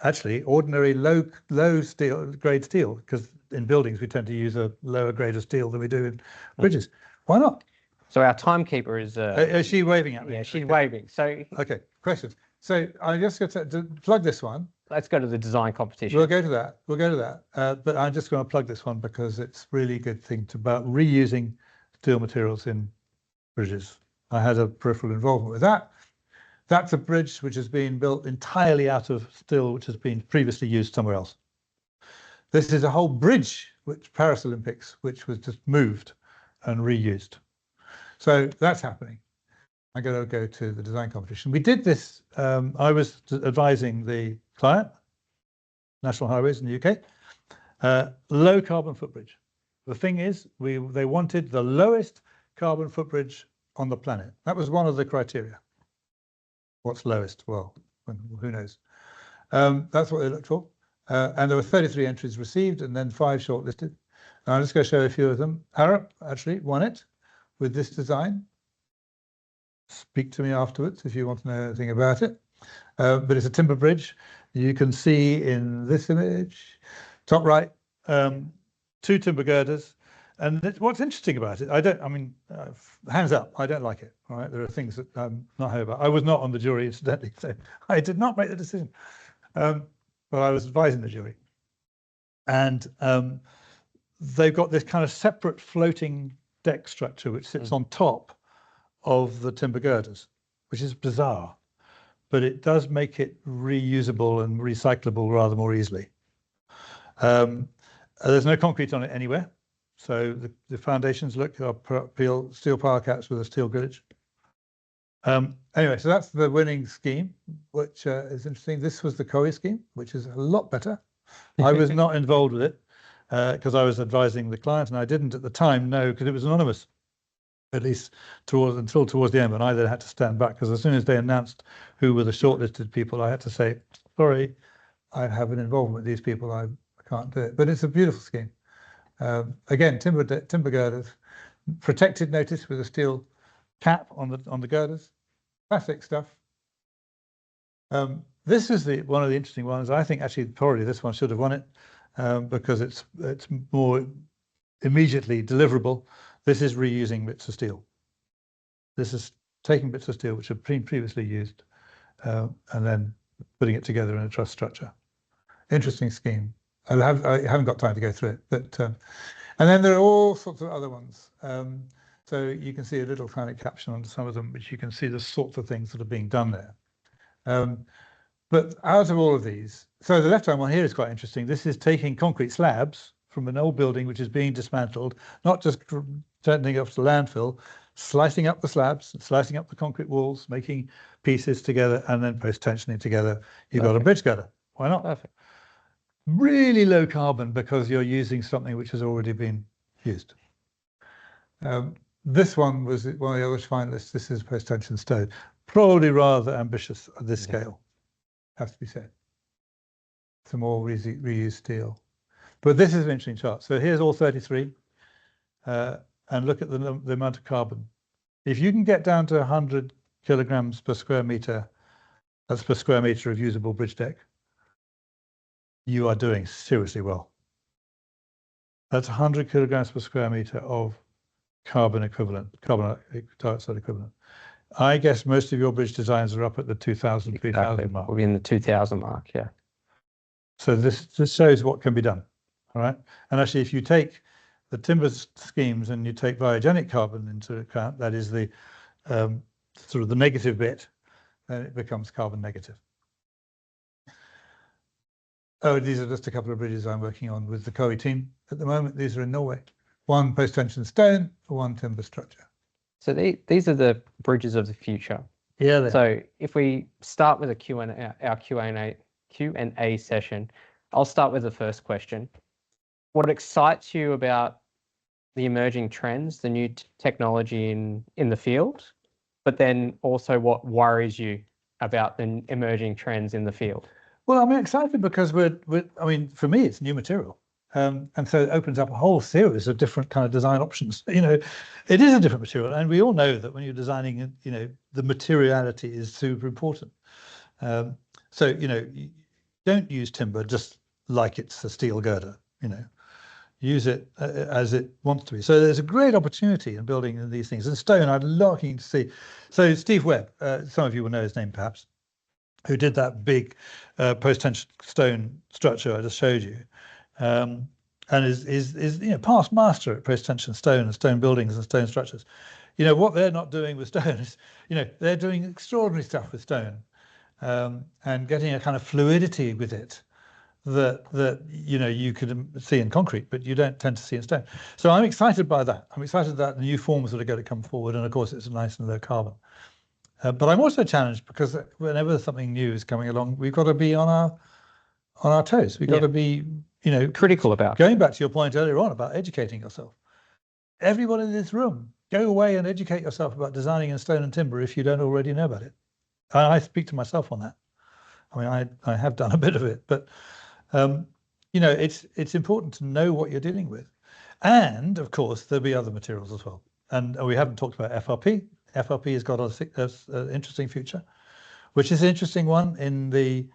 actually ordinary low steel grade steel, because in buildings we tend to use a lower grade of steel than we do in bridges. Why not? So our timekeeper is she waving at me? Yeah, she's waving. So okay, questions. So I'm just going to plug this one. Let's go to the design competition. We'll go to that. We'll go to that. But I'm just going to plug this one because it's really a good thing about reusing steel materials in bridges. I had a peripheral involvement with that. That's a bridge which has been built entirely out of steel, which has been previously used somewhere else. This is a whole bridge, which Paris Olympics, which was just moved and reused. So that's happening. I'm going to go to the design competition. We did this. I was advising the client, National Highways in the UK, low carbon footbridge. The thing is, they wanted the lowest carbon footbridge on the planet. That was one of the criteria. What's lowest? Well, who knows? That's what they looked for. And there were 33 entries received and then 5 shortlisted. And I'm just going to show a few of them. Harrop actually won it with this design. Speak to me afterwards if you want to know anything about it. But it's a timber bridge. You can see in this image, top right, 2 timber girders. And what's interesting about it, hands up, I don't like it. All right, there are things that I'm not happy about. I was not on the jury, incidentally, so I did not make the decision. But I was advising the jury. And they've got this kind of separate floating deck structure which sits on top of the timber girders, which is bizarre, but it does make it reusable and recyclable rather more easily. There's no concrete on it anywhere. So the foundations are steel power caps with a steel grillage. Anyway, so that's the winning scheme, which is interesting. This was the COE scheme, which is a lot better. I was not involved with it because I was advising the client, and I didn't at the time know because it was anonymous, at least until towards the end. And I then had to stand back because as soon as they announced who were the shortlisted people, I had to say, sorry, I have an involvement with these people. I can't do it. But it's a beautiful scheme. Again, timber girders, protected notice with a steel cap on the girders, classic stuff. This is one of the interesting ones. I think actually probably this one should have won it because it's more immediately deliverable. This is reusing bits of steel. This is taking bits of steel which have been previously used and then putting it together in a truss structure. Interesting scheme. I haven't got time to go through it, but and then there are all sorts of other ones. So you can see a little tiny caption on some of them, which you can see the sorts of things that are being done there. But out of all of these, so the left-hand one here is quite interesting. This is taking concrete slabs from an old building which is being dismantled, not just turning it off to landfill, slicing up the slabs, slicing up the concrete walls, making pieces together, and then post-tensioning together. You've got a bridge girder. Why not? Perfect. Really low carbon because you're using something which has already been used. This one was one of the other finalists. This is post-tension stone. Probably rather ambitious at this scale, has to be said. Some more reused steel. But this is an interesting chart. So here's all 33. And look at the amount of carbon. If you can get down to 100 kilograms per square meter, that's per square meter of usable bridge deck, you are doing seriously well. That's 100 kilograms per square meter of carbon dioxide equivalent. I guess most of your bridge designs are up at the 2,000, 3,000 mark. We're in the 2,000 mark, yeah. So this shows what can be done, all right? And actually, if you take the timber schemes and you take biogenic carbon into account, that is the sort of the negative bit, then it becomes carbon negative. Oh, these are just a couple of bridges I'm working on with the COE team at the moment. These are in Norway. One post-tension stone, one timber structure. So these are the bridges of the future. Yeah. So if we start with our Q&A session, I'll start with the first question. What excites you about the emerging trends, the new technology in the field, but then also what worries you about the emerging trends in the field? Well, I'm excited because I mean, for me, it's new material. And so it opens up a whole series of different kind of design options. You know, it is a different material. And we all know that when you're designing, you know, the materiality is super important. So, you know, don't use timber just like it's a steel girder, you know, use it as it wants to be. So there's a great opportunity in building these things. And stone, I'm looking to see. So Steve Webb, some of you will know his name perhaps, who did that big post-tension stone structure I just showed you, and is you know, past master at post-tension stone and stone buildings and stone structures. You know, what they're not doing with stone is, you know, they're doing extraordinary stuff with stone and getting a kind of fluidity with it that you know, you could see in concrete, but you don't tend to see in stone. So I'm excited by that. I'm excited that the new forms that are going to come forward, and of course it's nice and low carbon. But I'm also challenged because whenever something new is coming along, we've got to be on our toes. We've got to be, you know, critical about it. Going back to your point earlier on about educating yourself. Everyone in this room, go away and educate yourself about designing in stone and timber if you don't already know about it. I speak to myself on that. I mean, I have done a bit of it, but you know, it's important to know what you're dealing with. And of course, there'll be other materials as well. And we haven't talked about FRP. FRP has got an interesting future, which is an interesting one in the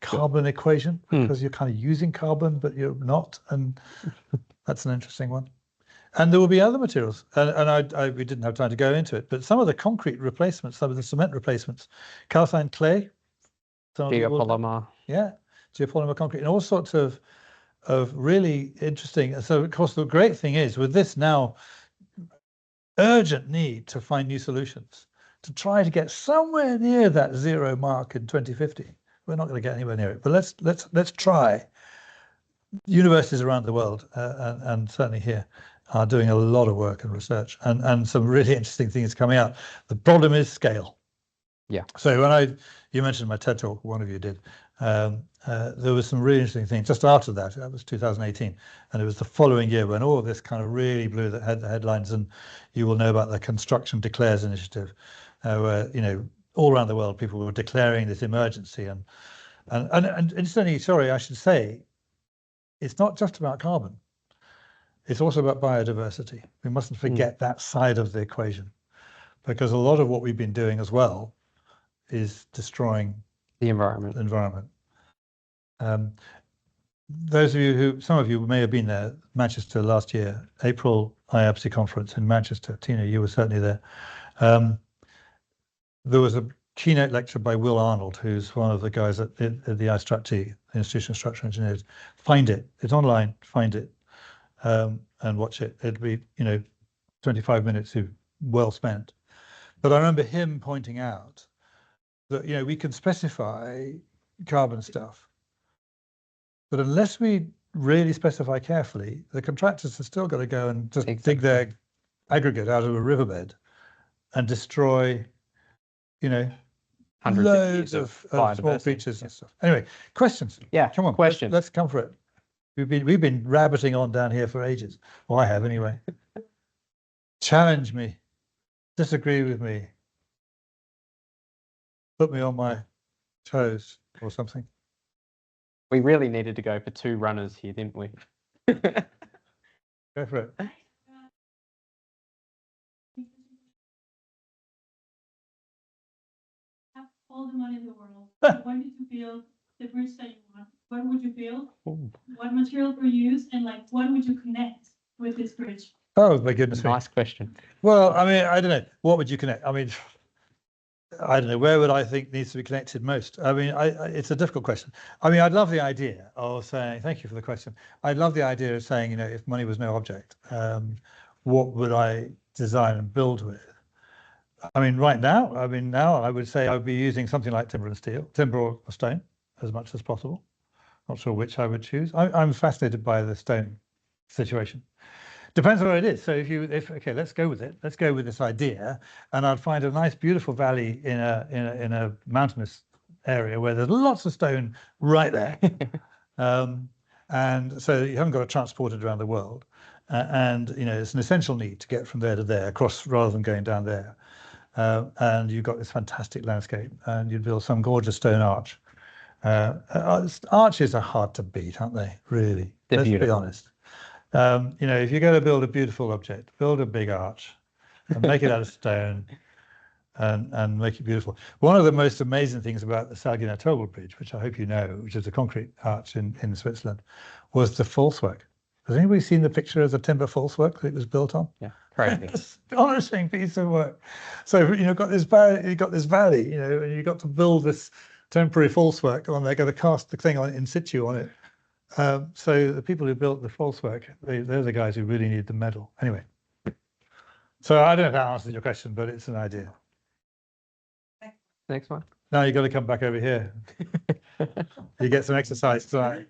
carbon equation, because you're kind of using carbon, but you're not. And that's an interesting one. And there will be other materials. And we didn't have time to go into it, but some of the concrete replacements, some of the cement replacements, calcined clay, geopolymer. Yeah, geopolymer concrete, and all sorts of really interesting. And so, of course, the great thing is with this now, urgent need to find new solutions to try to get somewhere near that zero mark in 2050. We're not going to get anywhere near it, but let's try. Universities around the world and certainly here are doing a lot of work and research, and some really interesting things coming out. The problem is scale. Yeah. So you mentioned my TED talk, one of you did. There was some really interesting things just after that. That was 2018, and it was the following year when all of this kind of really blew the headlines. And you will know about the Construction Declares initiative, where all around the world people were declaring this emergency. And incidentally, sorry, I should say, it's not just about carbon. It's also about biodiversity. We mustn't forget that side of the equation, because a lot of what we've been doing as well is destroying the environment. Those of you some of you may have been there, Manchester last year, April IABSE conference in Manchester. Tina, you were certainly there. There was a keynote lecture by Will Arnold, who's one of the guys at the ISTRAT, Institution of Structural Engineers. Find it. It's online. Find it and watch it. It'll be 25 minutes well spent. But I remember him pointing out that we can specify carbon stuff, but unless we really specify carefully, the contractors have still got to go and just dig their aggregate out of a riverbed and destroy, loads of small features and stuff. Anyway, questions? Yeah, come on, questions. Let's come for it. We've been rabbiting on down here for ages. Well, I have anyway. Challenge me, disagree with me, put me on my toes or something. We really needed to go for 2 runners here, didn't we? Go for it. Have all the money in the world. You wanted to build the bridge that you want. What would you build? Ooh. What material would you use? And what would you connect with this bridge? Oh, my goodness me. Nice question. Well, I mean, I don't know. What would you connect? I mean, I don't know. Where would I think needs to be connected most? I mean, it's a difficult question. I mean, I'd love the idea of saying, thank you for the question. I'd love the idea of saying, if money was no object, what would I design and build with? I mean, now I would say I would be using something like timber and steel, timber or stone, as much as possible. Not sure which I would choose. I'm fascinated by the stone situation. Depends on what it is. So okay, let's go with it. Let's go with this idea, and I'd find a nice, beautiful valley in a mountainous area where there's lots of stone right there, and so you haven't got to transport it around the world, and it's an essential need to get from there to there, across rather than going down there, and you've got this fantastic landscape, and you'd build some gorgeous stone arch. Arches are hard to beat, aren't they? Really, let's be honest. If you're going to build a beautiful object, build a big arch and make it out of stone and make it beautiful. One of the most amazing things about the Salgina Tobel Bridge, which I hope you know, which is a concrete arch in Switzerland, was the falsework. Has anybody seen the picture of the timber falsework that it was built on? Yeah, crazy. Astonishing piece of work. So you've got this valley, and you've got to build this temporary falsework on. They're going to cast the thing in situ on it. So the people who built the falsework, they're the guys who really need the medal. Anyway, so I don't know if that answers your question, but it's an idea. Next one. Now you've got to come back over here. You get some exercise tonight.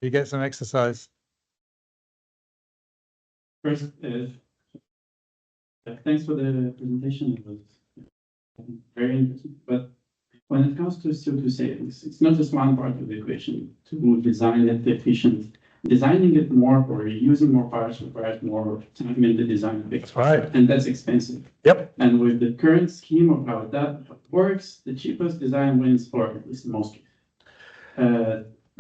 You get some exercise. First, thanks for the presentation. It was very interesting. But when it comes to CO2 savings, it's not just one part of the equation to design it efficient. Designing it more or using more parts requires more time in the design phase. That's right. And that's expensive. Yep. And with the current scheme of how that works, the cheapest design wins, or at least most.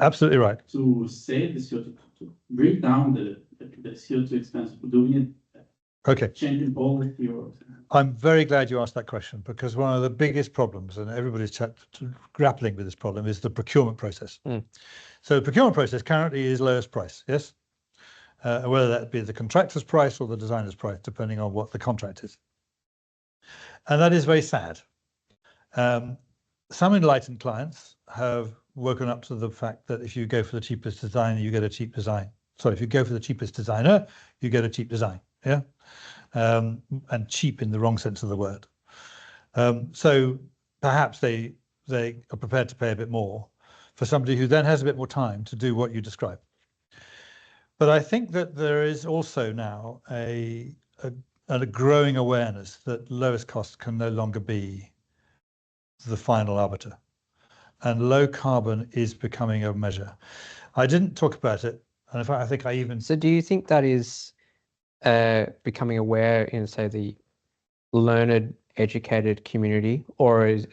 Absolutely right. To save the CO2, to bring down the CO2 expense, do we need changing policy or? I'm very glad you asked that question, because one of the biggest problems, and everybody's grappling with this problem, is the procurement process. So the procurement process currently is lowest price, yes? Whether that be the contractor's price or the designer's price, depending on what the contract is. And that is very sad. Some enlightened clients have woken up to the fact that if you go for the cheapest design, you get a cheap design. Sorry, if you go for the cheapest designer, you get a cheap design, yeah? And cheap in the wrong sense of the word. So perhaps they are prepared to pay a bit more for somebody who then has a bit more time to do what you describe. But I think that there is also now a growing awareness that lowest cost can no longer be the final arbiter, and low carbon is becoming a measure. I didn't talk about it, and in fact, I think I even. So do you think that is becoming aware in, say, the learned, educated community, or is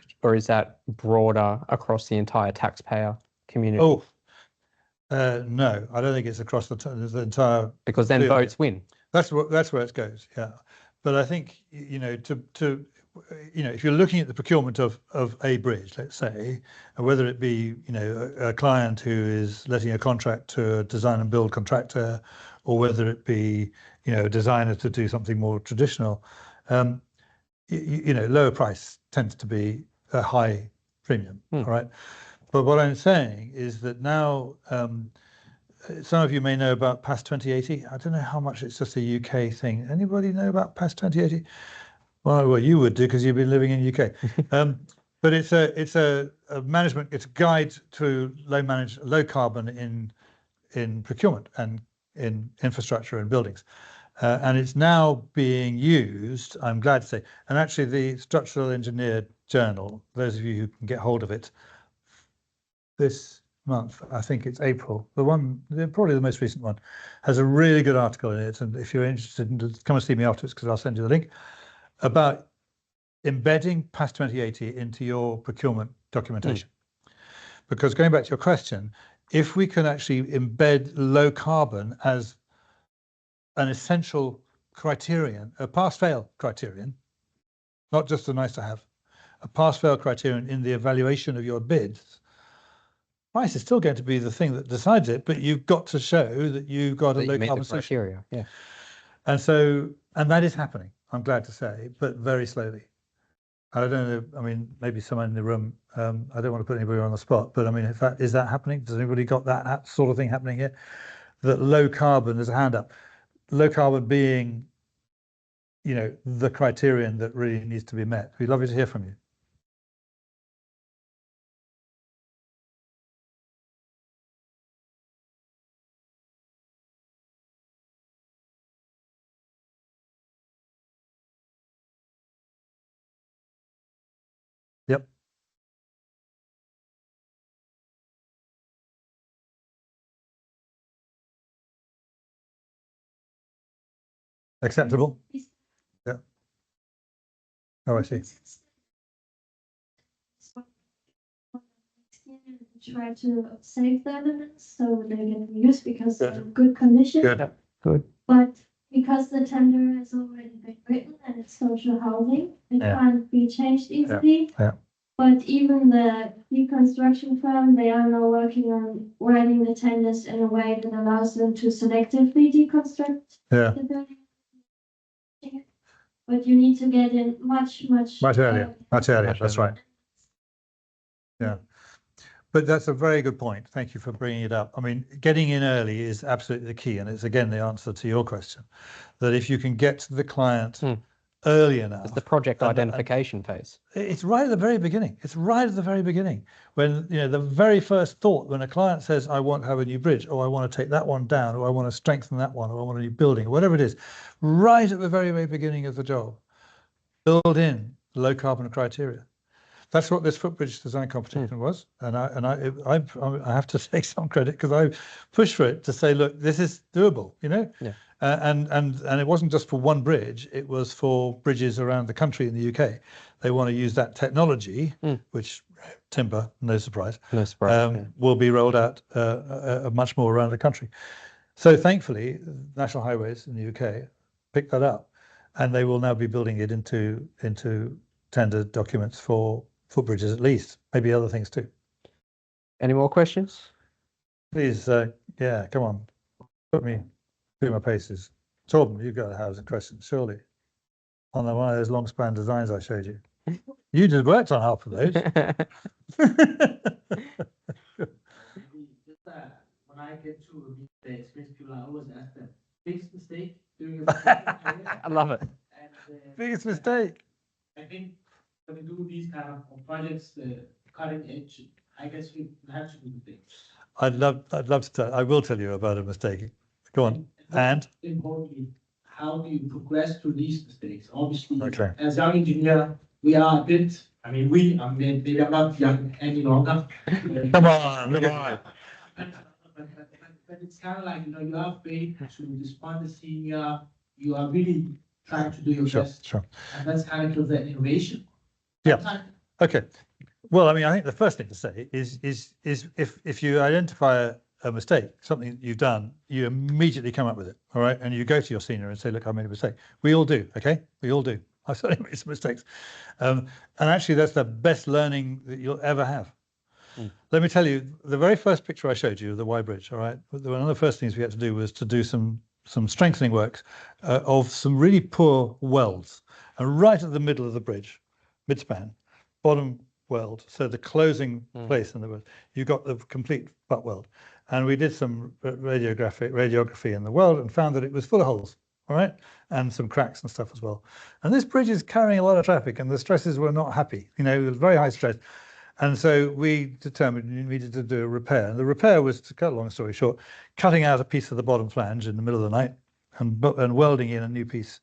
that broader across the entire taxpayer community? Oh, no, I don't think it's across the entire. Because then field. votes win. That's where it goes. Yeah, but I think if you're looking at the procurement of a bridge, let's say, whether it be a client who is letting a contract to a design and build contractor, or whether it be a designer to do something more traditional, lower price tends to be a high premium. All right, but what I'm saying is that now. Some of you may know about PAS 2080. I don't know how much it's just a UK thing. Anybody know about PAS 2080? Well, you would do because you've been living in UK. But it's a management. It's a guide to low carbon in procurement and in infrastructure and buildings, and it's now being used. I'm glad to say, and actually, the Structural Engineer Journal. Those of you who can get hold of it, this month, I think it's April, probably the most recent one, has a really good article in it. And if you're interested, come and see me afterwards, because I'll send you the link, about embedding PAS 2080 into your procurement documentation. Because going back to your question, if we can actually embed low carbon as an essential criterion, a pass-fail criterion, not just a nice to have, a pass-fail criterion in the evaluation of your bids, price is still going to be the thing that decides it, but you've got to show that you've got a low carbon solution. Yeah. And that is happening, I'm glad to say, but very slowly. I don't know, I mean, maybe someone in the room, I don't want to put anybody on the spot, but I mean, is that happening? Does anybody got that sort of thing happening here? That low carbon, there's a hand up, low carbon being, the criterion that really needs to be met. We'd love to hear from you. Yep. Acceptable? Yeah. Oh, I see. Try to save the elements so they get used because they're in good condition. Good. But because the tender has already been written and it's social housing, it can't be changed easily. Yeah. But even the deconstruction firm, they are now working on writing the tenders in a way that allows them to selectively deconstruct the building. But you need to get in much earlier. That's right. Yeah. But that's a very good point. Thank you for bringing it up. I mean, getting in early is absolutely the key. And it's, again, the answer to your question, that if you can get to the client early enough. It's the project identification phase. It's right at the very beginning. It's right at the very beginning. When, the very first thought, when a client says, I want to have a new bridge, or I want to take that one down, or I want to strengthen that one, or I want a new building, or whatever it is, right at the very, very beginning of the job, build in low carbon criteria. That's what this footbridge design competition was, and I have to take some credit because I pushed for it to say, look, this is doable, and it wasn't just for one bridge; it was for bridges around the country in the UK. They want to use that technology, which timber, no surprise, will be rolled out much more around the country. So thankfully, National Highways in the UK picked that up, and they will now be building it into tender documents for footbridges at least, maybe other things too. Any more questions? Please, come on, put me through my paces. Torben, you've got a housing question, surely, on one of those long span designs I showed you. You just worked on half of those. When I get to meet the experienced people, I always ask them, biggest mistake during your career? I love it. And, Biggest mistake. I think when we do these kind of projects, the cutting edge, I guess we have to do the things. I'd love to tell. I will tell you about a mistake Go on. And importantly, how do you progress through these mistakes? Obviously, okay. as young engineer, we are a bit, maybe I'm not young any longer. Come on. But it's kind of like, you are afraid to respond as senior, you are really trying to do your best. Sure. And that's kind of the innovation. Yeah. Okay. Well, I mean, I think the first thing to say is if you identify a mistake, something that you've done, you immediately come up with it, all right? And you go to your senior and say, look, I made a mistake. We all do, okay? We all do. I've certainly made some mistakes. And actually, that's the best learning that you'll ever have. Let me tell you, the very first picture I showed you of the Y Bridge, all right? One of the first things we had to do was to do some strengthening works of some really poor welds. And right at the middle of the bridge, midspan, bottom weld, so the closing place in the weld, you got the complete butt weld. And we did some radiography in the weld and found that it was full of holes, all right? And some cracks and stuff as well. And this bridge is carrying a lot of traffic and the stresses were not happy, it was very high stress. And so we determined we needed to do a repair. And the repair was, to cut a long story short, cutting out a piece of the bottom flange in the middle of the night and welding in a new piece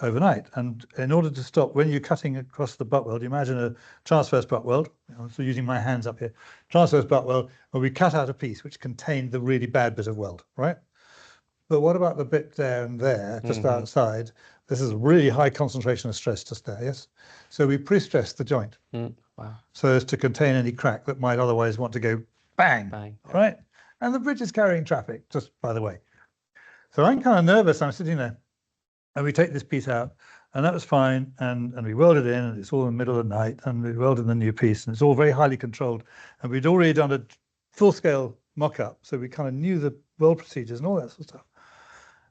overnight. And in order to stop, when you're cutting across the butt weld, you imagine a transverse butt weld, so using my hands up here, transverse butt weld, where we cut out a piece which contained the really bad bit of weld, right? But what about the bit there and there, just outside? This is a really high concentration of stress just there, yes? So we pre-stressed the joint. Wow. So as to contain any crack that might otherwise want to go bang, right? And the bridge is carrying traffic, just by the way. So I'm kind of nervous, I'm sitting there, and we take this piece out, and that was fine, and we weld it in, and it's all in the middle of the night, and we welded the new piece, and it's all very highly controlled, and we'd already done a full-scale mock-up, so we kind of knew the weld procedures and all that sort of stuff.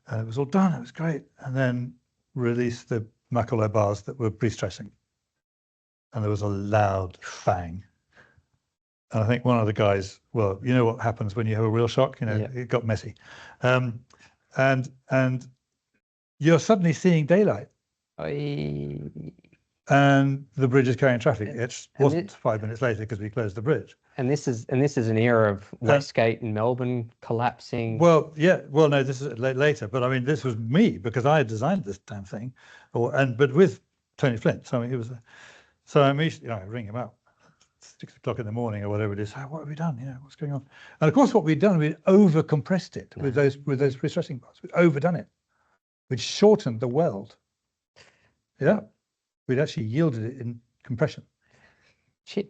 And it was all done, it was great, and then released the macro bars that were pre-stressing. And there was a loud bang. And I think one of the guys, well, you know what happens when you have a real shock, it got messy. And you're suddenly seeing daylight. And the bridge is carrying traffic. It wasn't 5 minutes later because we closed the bridge. And this is an era of Westgate in Melbourne collapsing. Well, yeah. Well, no, this is later. But I mean, this was me because I had designed this damn thing, but with Tony Flint. So I mean, it was. So I immediately, I ring him up, 6 o'clock in the morning or whatever it is. What have we done? What's going on? And of course, what we'd done, we'd over compressed it with those pre-stressing bars. We'd overdone it. We'd shortened the weld. Yeah, we'd actually yielded it in compression. Shit.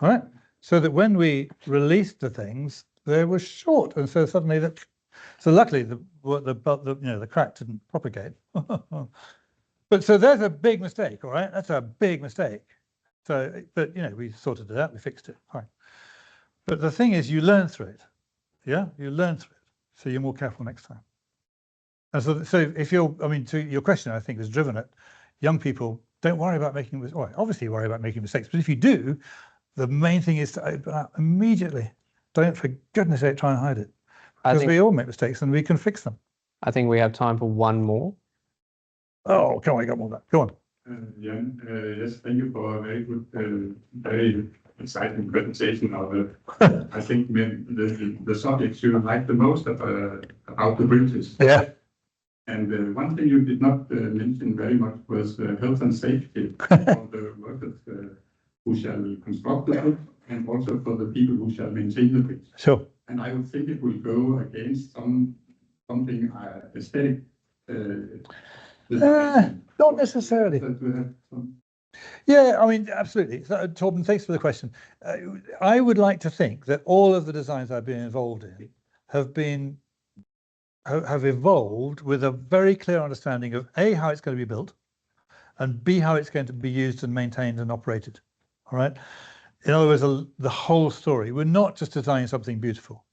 All right. So that when we released the things, they were short, and so suddenly so luckily the crack didn't propagate. But so there's a big mistake, all right? That's a big mistake. So, but we sorted it out, we fixed it, fine. But the thing is, you learn through it. Yeah, you learn through it. So you're more careful next time. And so if to your question, I think is driven at young people, don't worry about making mistakes. Well, obviously worry about making mistakes, but if you do, the main thing is to open up immediately. Don't, for goodness sake, try and hide it. Because we all make mistakes and we can fix them. I think we have time for one more. Oh, come on, I got more of that. Go on. Jan, yes, thank you for a very good, very exciting presentation of I think the subjects you like the most about the bridges. Yeah. And one thing you did not mention very much was health and safety of the workers who shall construct the bridge and also for the people who shall maintain the bridge. Sure. And I would think it will go against something aesthetic. Not necessarily. Yeah, I mean, absolutely. So, Torben, thanks for the question. I would like to think that all of the designs I've been involved in have evolved with a very clear understanding of A, how it's going to be built, and B, how it's going to be used and maintained and operated. All right. In other words, the whole story. We're not just designing something beautiful.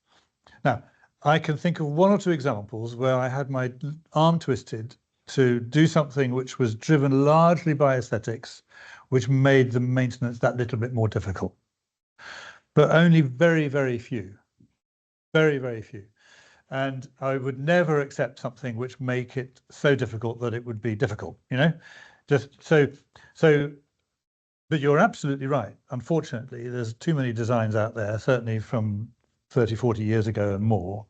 Now, I can think of one or two examples where I had my arm twisted to do something which was driven largely by aesthetics, which made the maintenance that little bit more difficult. But only very, very few. Very, very few. And I would never accept something which make it so difficult that it would be difficult, Just so, but you're absolutely right. Unfortunately, there's too many designs out there, certainly from 30, 40 years ago and more,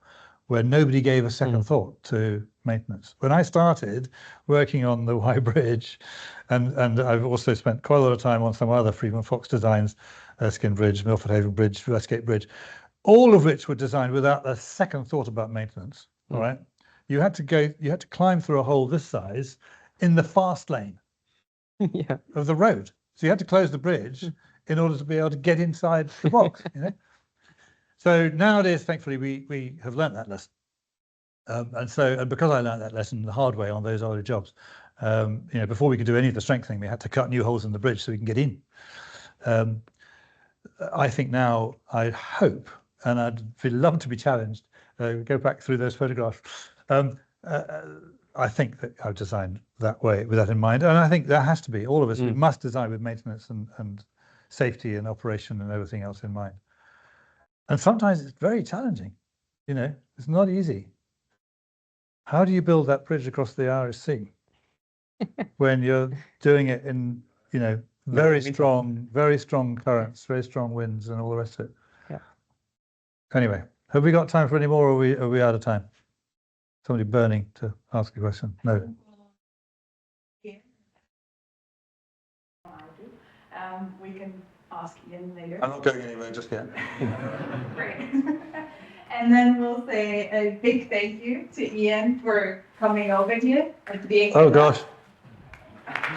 where nobody gave a second thought to maintenance. When I started working on the Y Bridge, and I've also spent quite a lot of time on some other Freeman Fox designs, Erskine Bridge, Milford Haven Bridge, Westgate Bridge, all of which were designed without a second thought about maintenance. All right, you had to climb through a hole this size in the fast lane of the road. So you had to close the bridge in order to be able to get inside the box. So nowadays, thankfully, we have learnt that lesson. And because I learned that lesson the hard way on those early jobs, before we could do any of the strengthening, we had to cut new holes in the bridge so we can get in. I think now, I hope, and I'd love to be challenged, go back through those photographs. I think that I've designed that way with that in mind. And I think there has to be, all of us, we must design with maintenance and safety and operation and everything else in mind. And sometimes it's very challenging, it's not easy. How do you build that bridge across the Irish Sea when you're doing it in, very strong currents, very strong winds and all the rest of it? Yeah. Anyway, have we got time for any more, or are we out of time? Somebody burning to ask a question? No. We can ask Ian later. I'm not going anywhere just yet. Great. And then we'll say a big thank you to Ian for coming over here and being. Oh gosh. Thank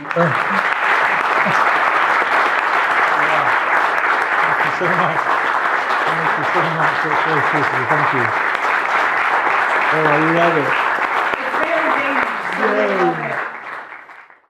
you so much. Thank you so much. That's very appreciated. Thank you. Oh, I love it. It's very big. Yay.